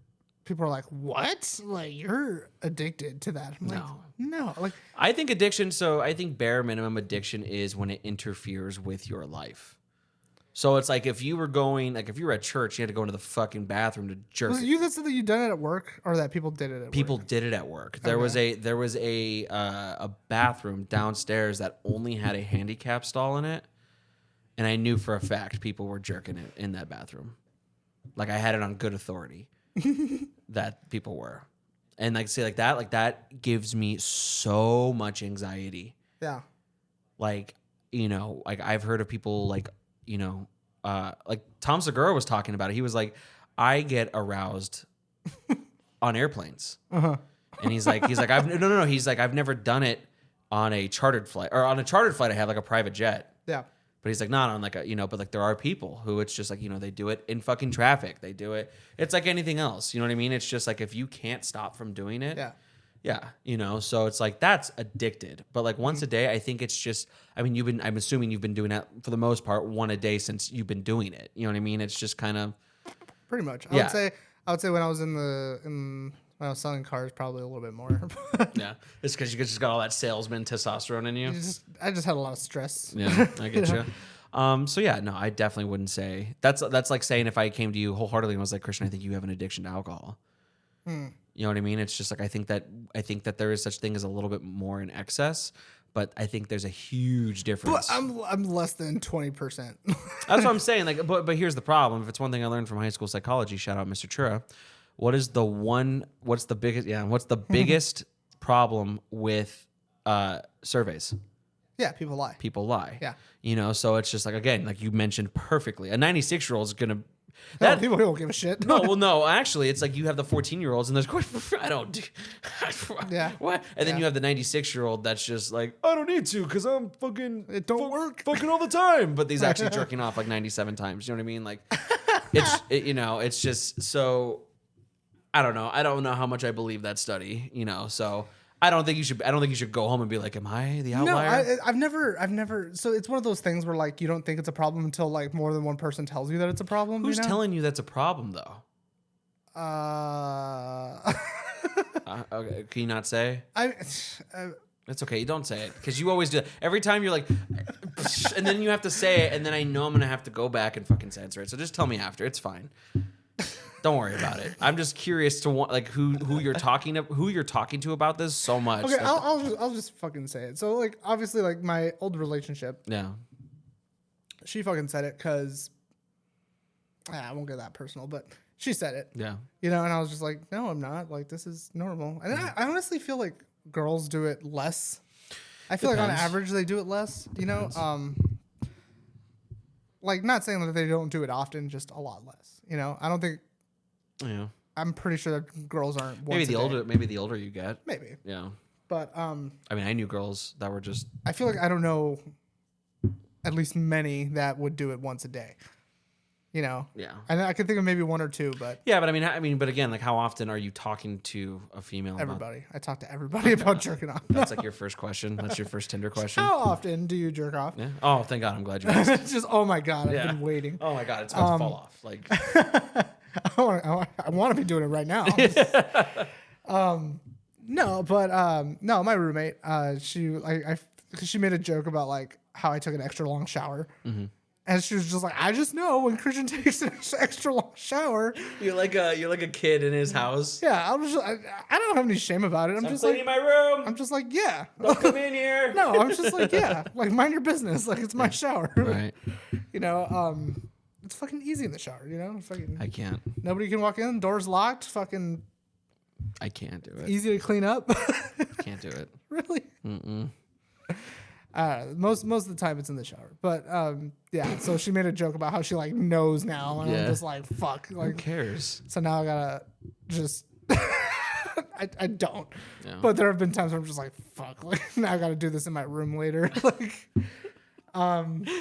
people are like, "What? Like you're addicted to that?" I'm like, no. Like I think addiction. So I think bare minimum addiction is when it interferes with your life. So it's like if you were going, like if you were at church, you had to go into the fucking bathroom to jerk. was it you that said that you done it at work, or that people did it at People work? did it at work. There was a bathroom downstairs that only had a handicap stall in it, and I knew for a fact people were jerking it in that bathroom. Like I had it on good authority that people were, and like say like that gives me so much anxiety. Yeah. Like like I've heard of people like like Tom Segura was talking about it. He was like, I get aroused on airplanes. And he's like, I've never done it on a chartered flight, or on a chartered flight. I have like a private jet. Yeah. But he's like, not on like a, but like there are people who it's just like, they do it in fucking traffic. They do it. It's like anything else. You know what I mean? It's just like, if you can't stop from doing it. Yeah. Yeah. So it's like, that's addicted. But like once a day, I think it's just, I mean, I'm assuming you've been doing that for the most part, 1 a day since you've been doing it. You know what I mean? It's just kind of. Pretty much. Yeah. I would say when I was when I was selling cars, probably a little bit more. Yeah. It's because you just got all that salesman testosterone in you. I just had a lot of stress. Yeah, I get you. So yeah, no, I definitely wouldn't say that's like saying if I came to you wholeheartedly and was like, Christian, I think you have an addiction to alcohol. You know what I mean? It's just like I think that there is such thing as a little bit more in excess, but I think there's a huge difference. But I'm less than 20%. That's what I'm saying. Like, but here's the problem. If it's one thing I learned from high school psychology, shout out Mr. Chura. What's the biggest problem with surveys? Yeah, people lie. People lie. Yeah. So it's just like, again, like you mentioned perfectly, a 96-year-old is going to, People don't give a shit. no, actually, it's like you have the 14-year-olds and there's going, I don't do, Yeah. what? And then you have the 96-year-old that's just like, I don't need to because I'm fucking, It don't work. fucking all the time. But he's actually jerking off like 97 times. You know what I mean? Like, it's just so, I don't know. I don't know how much I believe that study, so. I don't think you should go home and be like, am I the outlier? No, I've never. So it's one of those things where like you don't think it's a problem until like more than one person tells you that it's a problem. Who's telling you that's a problem though? Okay, can you not say? It's okay. You don't say it because you always do it. Every time you're like, and then you have to say it, and then I know I'm gonna have to go back and fucking censor it. So just tell me after. It's fine. Don't worry about it. I'm just curious to like who you're talking to about this so much. Okay, I'll just fucking say it. So like obviously like my old relationship. Yeah. She fucking said it because I won't get that personal, but She said it. Yeah. You know, and I was just like, no, I'm not. Like, this is normal. And I honestly feel like girls do it less. I feel like on Depends. average they do it less, you know? Like, not saying that they don't do it often, just a lot less. You know, I don't think, Yeah. I'm pretty sure that girls aren't once Maybe a day. maybe the older you get. Maybe. Yeah. But I mean, I knew girls that were just I feel like I don't know at least many that would do it once a day. You know? yeah. And I could think of maybe one or two, but Yeah, but I mean, but again, like, how often are you talking to a female? About, everybody. I talk to everybody about jerking off. that's like your first question. That's your first Tinder question. How often do you jerk off? Yeah. Oh, thank God, I'm glad you asked. It's just, oh my God, I've Yeah. been waiting. Oh my God, it's about to fall off. Like, I want to be doing it right now. No, my roommate, she made a joke about like how I took an extra long shower. And she was just like, I just know when Christian takes an extra long shower. you're like a kid in his house. Yeah, I don't have any shame about it. I'm just cleaning like, my room. I'm just like, yeah. Don't come in here. No, I'm just like, yeah, like mind your business. Like it's my shower. Right. You know, it's fucking easy in the shower. You know, fucking I can't. nobody can walk in. Doors locked. Fucking I can't do it. easy to clean up. Can't do it. Really? Most of the time it's in the shower, but yeah. So she made a joke about how she like knows now, and I'm Yeah. just like, fuck. Who Like, cares? so now I gotta just. I don't. Yeah. But there have been times where I'm just like, fuck. Like now I gotta do this in my room later. Like,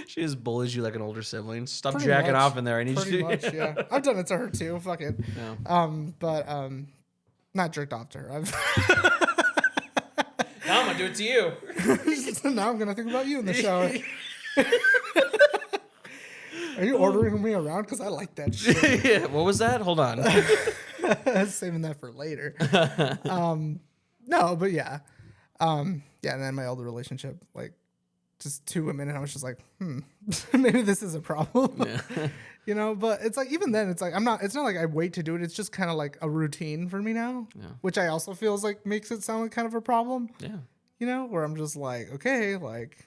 She just bullies you like an older sibling. Stop pretty jacking much. off in there. I need Pretty you to. much, yeah. I've done it to her too. Fuck it. Yeah. But not jerked off to her. I've. Now I'm gonna do it to you. Now I'm gonna think about you in the shower. Are you ordering me around? Because I like that shit. Yeah. What was that? Hold on. Saving that for later. No, but yeah. Yeah, and then my older relationship, like just 2 women, and I was just like, maybe this is a problem. Yeah. You know, but it's like even then it's like it's not like I wait to do it. It's just kind of like a routine for me now. Yeah. Which I also feels like makes it sound like kind of a problem. Yeah. You know, where I'm just like, okay, like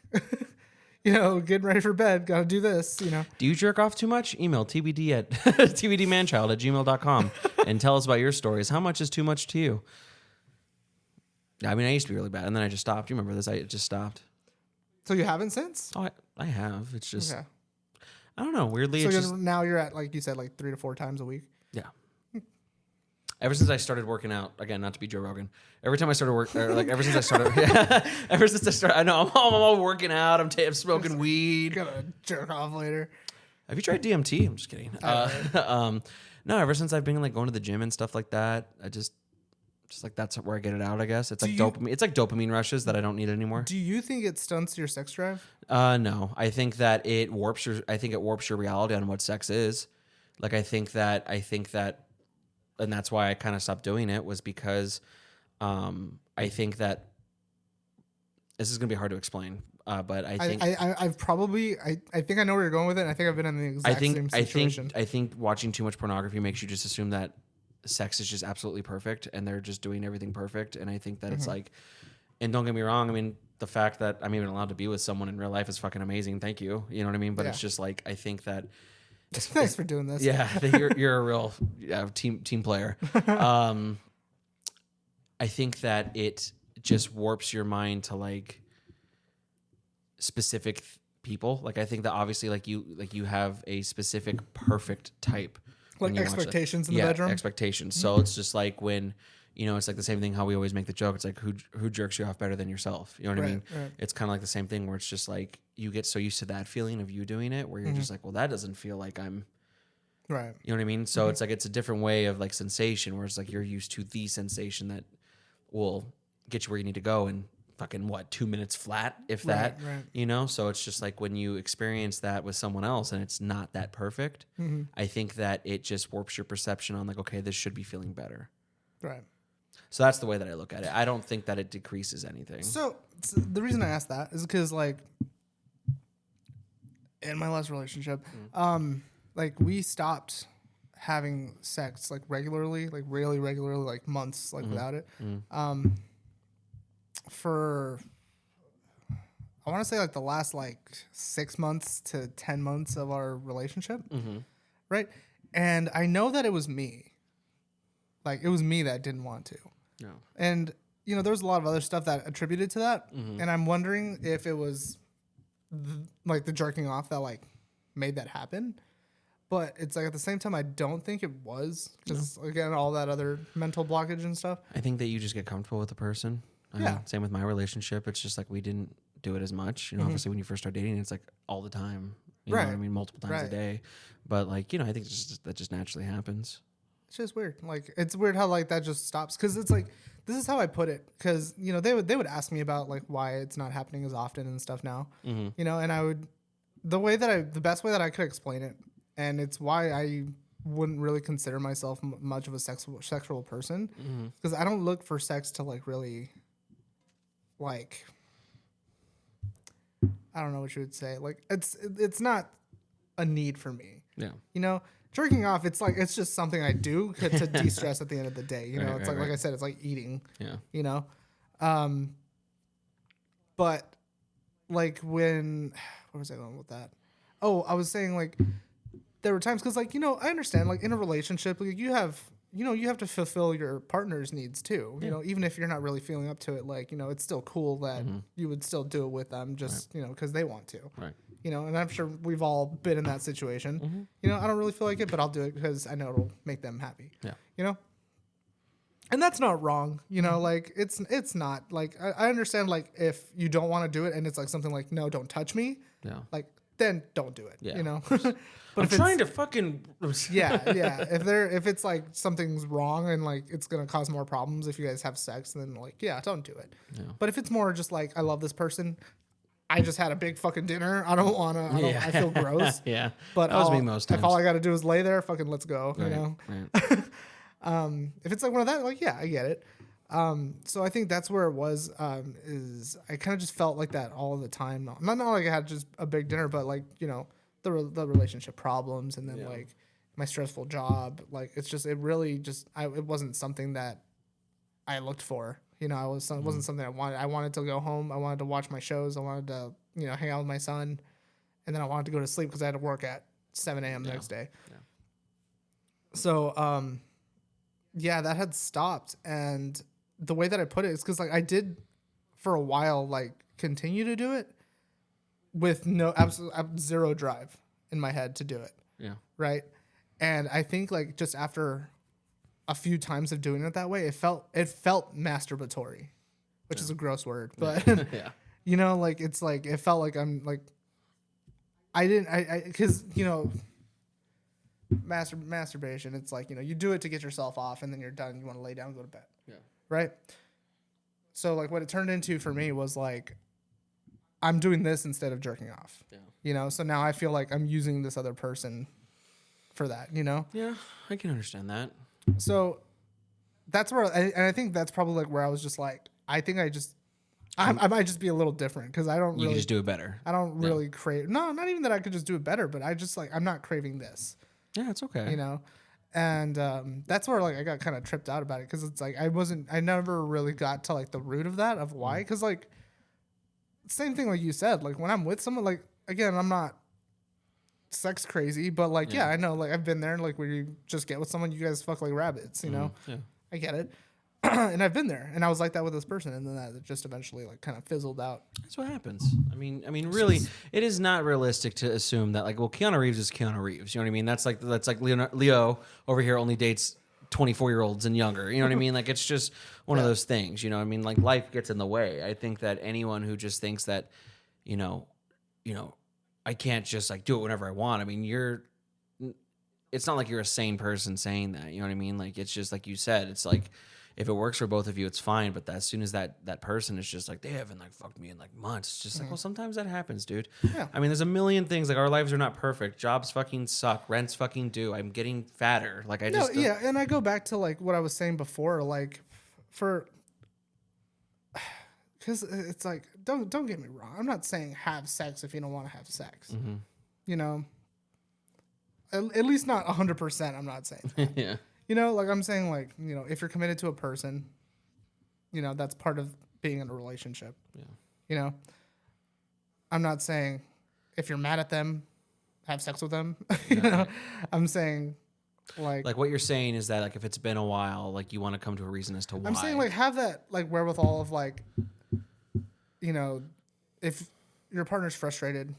you know, getting ready for bed, gotta do this, you know. Do you jerk off too much? Email tbd at tbdmanchild@gmail.com and tell us about your stories. How much is too much to you? Yeah, I mean, I used to be really bad, and then I just stopped. You remember this? I just stopped. So you haven't since? Oh, I have. It's just, Okay. I don't know. Weirdly, So it's just, now you're at, like you said, like 3 to 4 times a week. yeah. Ever since I started working out, again, not to be Joe Rogan. Every time I started working, like ever since I started, yeah, ever since I started, I know I'm all working out. I'm smoking weed. Gonna jerk off later. Have you tried DMT? I'm just kidding. No, ever since I've been like going to the gym and stuff like that, I just like that's where I get it out. I guess it's like dopamine. It's like dopamine rushes that I don't need anymore. Do you think it stunts your sex drive? No, I think that it warps your. I think it warps your reality on what sex is. Like I think that, and that's why I kind of stopped doing it was because, I think that this is gonna be hard to explain. But I think I've probably I think I know where you're going with it. And I think I've been in the exact same situation. I think watching too much pornography makes you just assume that sex is just absolutely perfect and they're just doing everything perfect. And I think that it's like, and don't get me wrong, I mean, the fact that I'm even allowed to be with someone in real life is fucking amazing. Thank you. You know what I mean? But it's just like, I think that Thanks for doing this. yeah, I think you're a real team player. I think that it just warps your mind to like specific people. Like I think that obviously like you have a specific perfect type. when Like you watch that. expectations in the bedroom? Expectations. So it's just like when, you know, it's like the same thing how we always make the joke. It's like who jerks you off better than yourself? You know what I mean? Right. It's kind of like the same thing where it's just like you get so used to that feeling of you doing it where you're just like, well, that doesn't feel like I'm, Right. you know what I mean? So it's like it's a different way of like sensation where it's like you're used to the sensation that will get you where you need to go in fucking 2 minutes flat, if that, right. you know? So it's just like when you experience that with someone else and it's not that perfect, I think that it just warps your perception on like, okay, this should be feeling better. Right. So that's the way that I look at it. I don't think that it decreases anything. So the reason I asked that is because like in my last relationship, like we stopped having sex like regularly, like really regularly, like months like without it. For I want to say like the last like 6 months to 10 months of our relationship, right? And I know that it was me. Like, it was me that didn't want to. No. And, there's a lot of other stuff that attributed to that. And I'm wondering if it was, the jerking off that, made that happen. But it's, at the same time, I don't think it was. Because, again, all that other mental blockage and stuff. I think that you just get comfortable with the person. Yeah. Same with my relationship. It's just, we didn't do it as much. Obviously, when you first start dating, it's, all the time. You know what I mean? Multiple times a day. But, I think that just naturally happens. It's just weird. It's weird how that just stops. Because it's this is how I put it. Because they would ask me about why it's not happening as often and stuff now. And I would the best way that I could explain it, and it's why I wouldn't really consider myself much of a sexual person, because I don't look for sex to really I don't know what you would say. It's not a need for me. Yeah. Jerking off, it's just something I do to de-stress at the end of the day. It's right. like I said, it's like eating. Yeah. But when, where was I going with that? Oh, I was saying there were times because I understand in a relationship you have to fulfill your partner's needs too. Even if you're not really feeling up to it, it's still cool that you would still do it with them just because they want to. Right. And I'm sure we've all been in that situation. I don't really feel like it, but I'll do it because I know it'll make them happy. Yeah. And that's not wrong. It's not I understand if you don't want to do it and it's something no, don't touch me. Yeah. Then don't do it. Yeah. But I'm trying to fucking. yeah. If it's something's wrong and it's gonna cause more problems if you guys have sex, then yeah, don't do it. Yeah. But if it's more just I love this person, I just had a big fucking dinner. I don't want to. I feel gross. Yeah. But that was me most times. If all I got to do is lay there, fucking let's go. Right. If it's one of that, yeah, I get it. So I think that's where it was. Is I kind of just felt like that all the time. Not like I had just a big dinner, but the relationship problems, and then my stressful job. It's just it really just it wasn't something that I looked for. It wasn't something I wanted. I wanted to go home. I wanted to watch my shows. I wanted to hang out with my son, and then I wanted to go to sleep because I had to work at 7 a.m. the next day. Yeah. So yeah, that had stopped, and the way that I put it is because I did for a while continue to do it with no absolute zero drive in my head to do it. Yeah. Right. And I think just after a few times of doing it that way, it felt masturbatory, which is a gross word, but Yeah. it felt like I'm I didn't because masturbation, it's you do it to get yourself off and then you're done, you want to lay down and go to bed. Yeah. Right. So what it turned into for me was I'm doing this instead of jerking off. Yeah. So now I feel like I'm using this other person for that. Yeah, I can understand that. So that's where I think that's probably where I was just I think I might just be a little different because I don't You really can just do it better. I don't really crave. No, not even that I could just do it better, but I just I'm not craving this. Yeah, it's okay. And that's where I got kind of tripped out about it because it's I never really got to the root of that, of why, because same thing you said, when I'm with someone, again, I'm not sex crazy, but yeah, I know I've been there, where you just get with someone, you guys fuck like rabbits, Yeah. I get it. And I've been there, and I was like that with this person, and then that just eventually kind of fizzled out. That's what happens. I mean, really, it is not realistic to assume that Keanu Reeves is Keanu Reeves. You know what I mean? That's like Leo over here only dates 24-year-olds and younger. You know what I mean? It's just one of those things. You know what I mean? Life gets in the way. I think that anyone who just thinks that, I can't just do it whenever I want. I mean, it's not like you're a sane person saying that. You know what I mean? It's just like you said. It's if it works for both of you, it's fine. But as soon as that person is just they haven't fucked me in months, it's just well, sometimes that happens, dude. Yeah. I mean, there's a million things. Our lives are not perfect. Jobs fucking suck. Rents fucking do. I'm getting fatter. Yeah, and I go back to what I was saying before, because it's don't get me wrong. I'm not saying have sex if you don't want to have sex. Mm-hmm. At least not 100%. I'm not saying that. Yeah. I'm saying if you're committed to a person, that's part of being in a relationship. Yeah. I'm not saying if you're mad at them, have sex with them. I'm saying Like what you're saying is that like if it's been a while, like you want to come to a reason as to why. I'm saying like have that like wherewithal of like, you know, if your partner's frustrated,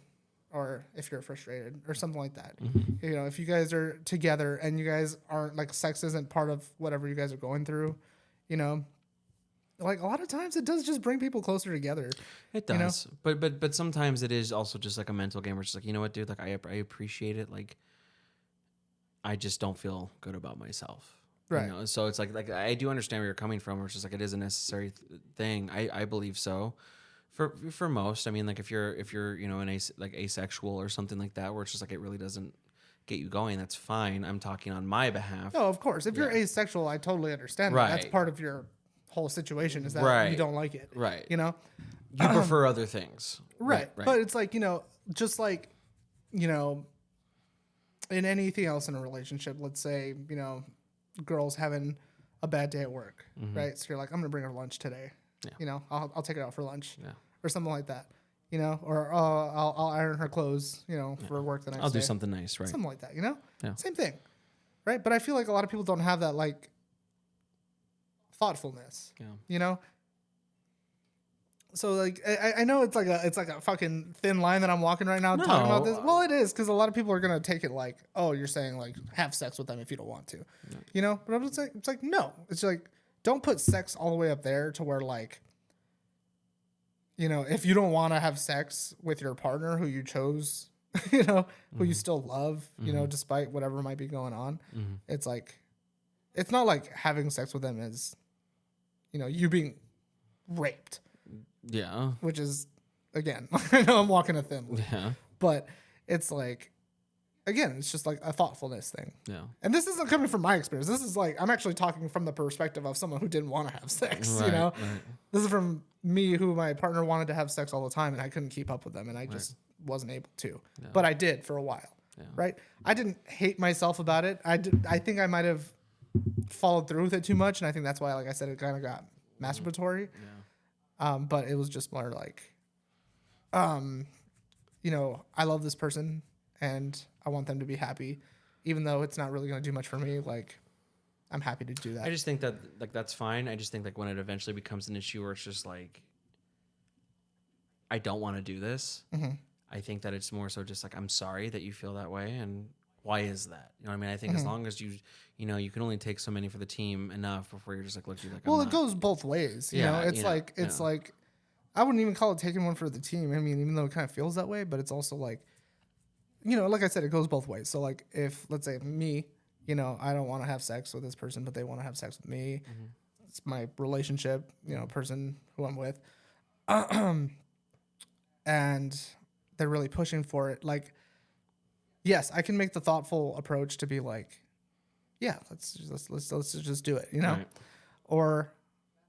or if you're frustrated, or something like that. You know, if you guys are together and you guys aren't like sex isn't part of whatever you guys are going through, you know. Like a lot of times it does just bring people closer together. It does, you know? but sometimes it is also just like a mental game where it's like, you know what, dude, like I appreciate it. Like I just don't feel good about myself. Right. You know? So it's like I do understand where you're coming from. Where it's just like it is a necessary thing. I believe so. For most, I mean, like if you're you know like asexual or something like that, where it's just like it really doesn't get you going, that's fine. I'm talking on my behalf. No, of course. If you're asexual, I totally understand that. That's Right. part of your whole situation is that Right. you don't like it. Right. You know? You prefer other things. Right. But it's like, you know, just like, you know, in anything else in a relationship, let's say, you know, girls having a bad day at work, right? So you're like, I'm going to bring her lunch today. Yeah. You know, I'll take her out for lunch Yeah. or something like that, you know, or I'll iron her clothes, you know, for work the next day. I'll do something nice, right? Something like that, you know? Yeah. Same thing. Right. But I feel like a lot of people don't have that like thoughtfulness, Yeah. you know? So like I know it's like a fucking thin line that I'm walking right now talking about this. Well, it is because a lot of people are gonna take it like, oh, you're saying like have sex with them if you don't want to, you know. But I'm just like, it's like no, it's like don't put sex all the way up there to where like, you know, if you don't want to have sex with your partner who you chose, you know, who you still love, you know, despite whatever might be going on, it's like, it's not like having sex with them is, you know, you being raped. Yeah. Which is, again, I know I'm walking a thin line, Yeah. but it's like, again, it's just like a thoughtfulness thing. Yeah. And this isn't coming from my experience. This is like, I'm actually talking from the perspective of someone who didn't want to have sex, you Right, know? right. This is from me who my partner wanted to have sex all the time and I couldn't keep up with them and I just wasn't able to. Yeah. But I did for a while, right? I didn't hate myself about it. I think I might have followed through with it too much. And I think that's why, like I said, it kind of got masturbatory. But it was just more like, you know, I love this person and I want them to be happy, even though it's not really going to do much for me. Like, I'm happy to do that. I just think that like that's fine. I just think like when it eventually becomes an issue where it's just like I don't want to do this. I think that it's more so just like I'm sorry that you feel that way, and why is that? You know what I mean? I think as long as you know, you can only take so many for the team enough before you're just like, look, you're like, Well, it goes both ways. You know, it's like, I wouldn't even call it taking one for the team. I mean, even though it kind of feels that way, but it's also like, you know, like I said, it goes both ways. So like if, let's say me, you know, I don't want to have sex with this person, but they want to have sex with me. It's my relationship, you know, person who I'm with. And they're really pushing for it. Like, yes, I can make the thoughtful approach to be like, yeah, let's just do it, you know? Right. Or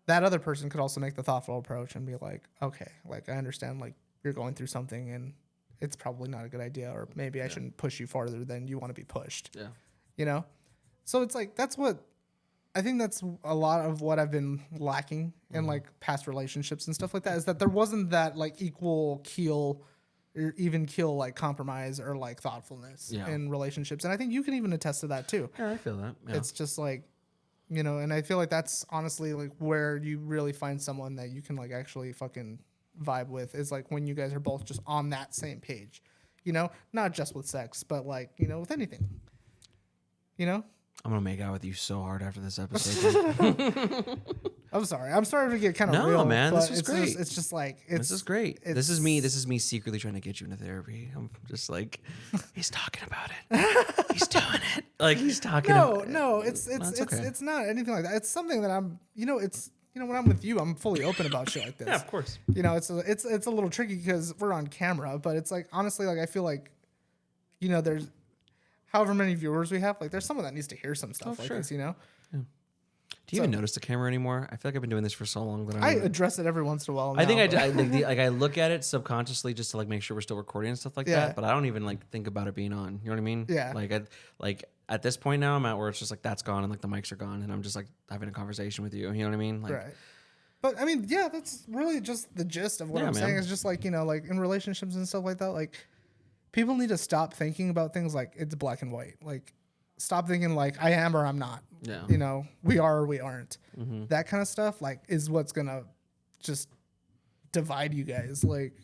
that other person could also make the thoughtful approach and be like, okay, like I understand like you're going through something and it's probably not a good idea, or maybe I shouldn't push you farther than you want to be pushed. Yeah. You know? So it's like that's what I think that's a lot of what I've been lacking in like past relationships and stuff like that, is that there wasn't that like equal keel or even keel like compromise or like thoughtfulness in relationships. And I think you can even attest to that too. Yeah, I feel that. Yeah. It's just like, you know, and I feel like that's honestly like where you really find someone that you can like actually fucking vibe with, is like when you guys are both just on that same page, you know, not just with sex, but like, you know, with anything, you know? I'm gonna make out with you so hard after this episode. I'm sorry. I'm starting to get kind of No, real, man, but this was great. It's just like, This is great. This is me secretly trying to get you into therapy. I'm just like, he's talking about it. He's doing it. Like he's talking. No, it's okay. it's not anything like that. It's something that I'm, you know, it's, you know, when I'm with you, I'm fully open about shit like this. Yeah, of course. You know, it's a little tricky because we're on camera, but it's like, honestly, like I feel like, you know, there's however many viewers we have, like there's someone that needs to hear some stuff like this, you know? Do you even notice the camera anymore? I feel like I've been doing this for so long that I address it every once in a while. I think now, like I look at it subconsciously just to like make sure we're still recording and stuff like that. But I don't even like think about it being on. You know what I mean? Yeah. Like at this point now, I'm at where it's just like that's gone and like the mics are gone and I'm just like having a conversation with you. You know what I mean? Like, right. But I mean, yeah, that's really just the gist of what I'm saying. Is just like, you know, like in relationships and stuff like that, like people need to stop thinking about things like it's black and white. Like stop thinking like I am or I'm not. Yeah. You know, we are or we aren't. That kind of stuff like is what's gonna just divide you guys, like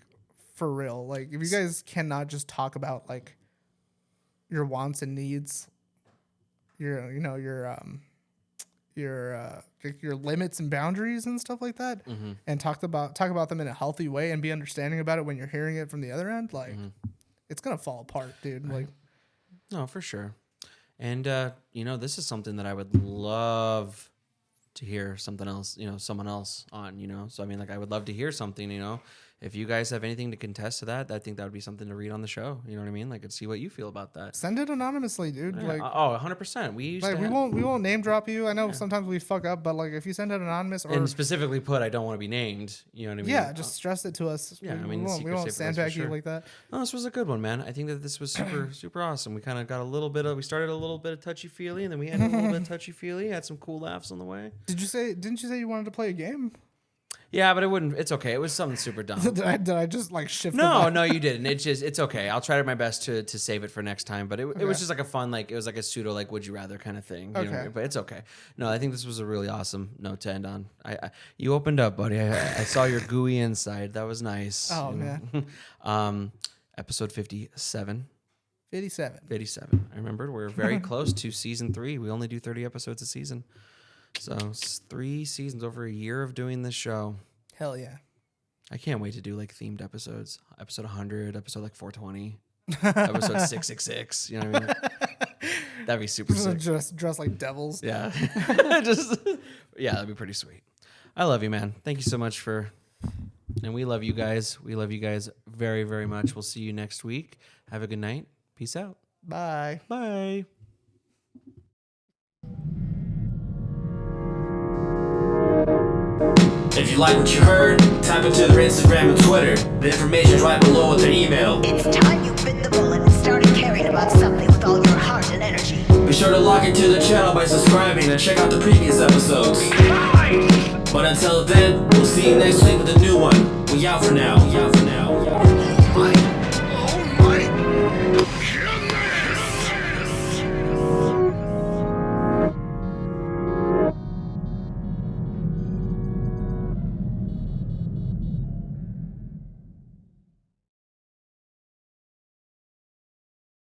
for real. Like if you guys cannot just talk about like your wants and needs, your limits and boundaries and stuff like that, and talk about them in a healthy way and be understanding about it when you're hearing it from the other end, like it's gonna fall apart, dude. Like, No, for sure. And this is something that I would love to hear someone else on, so I mean, like, I would love to hear something, if you guys have anything to contest to that, I think that would be something to read on the show. You know what I mean? Like, and see what you feel about that. send it anonymously, dude. Yeah. Like, 100%. We used like to we have- won't name drop you. I know sometimes we fuck up, but like if you send it anonymous or and specifically put, I don't want to be named. You know what I mean? yeah, just stress it to us. Yeah, I we mean, won't secret safe sandbag for sure. you like that. No, this was a good one, man. I think that this was super, super awesome. We kind of got we started a little bit of touchy-feely, and then we ended a little bit touchy-feely. Had some cool laughs on the way. Didn't you say you wanted to play a game? Yeah, but it's okay. It was something super dumb. Did I just like shift? No, you didn't. It's okay. I'll try my best to save it for next time. But it was just like a fun, like, it was like a pseudo, like, would you rather kind of thing. You know what I Okay. mean? But it's okay. No, I think this was a really awesome note to end on. You opened up, buddy. I saw your gooey inside. That was nice. Oh, man. Episode 57. 57. 57. I remembered we're very close to season 3. We only do 30 episodes a season. So it's 3 seasons, over a year of doing this show. Hell yeah. I can't wait to do like themed episodes. Episode 100, episode like 420, episode 666. You know what I mean? That'd be super sick. Just dress like devils. Yeah. That'd be pretty sweet. I love you, man. Thank you so much and we love you guys. We love you guys very, very much. We'll see you next week. Have a good night. Peace out. Bye. Bye. If you like what you heard, type it to their Instagram and Twitter. The information's right below with their email. It's time you bit the bullet and started caring about something with all your heart and energy. Be sure to log into the channel by subscribing and check out the previous episodes. But until then, we'll see you next week with a new one. We out for now. My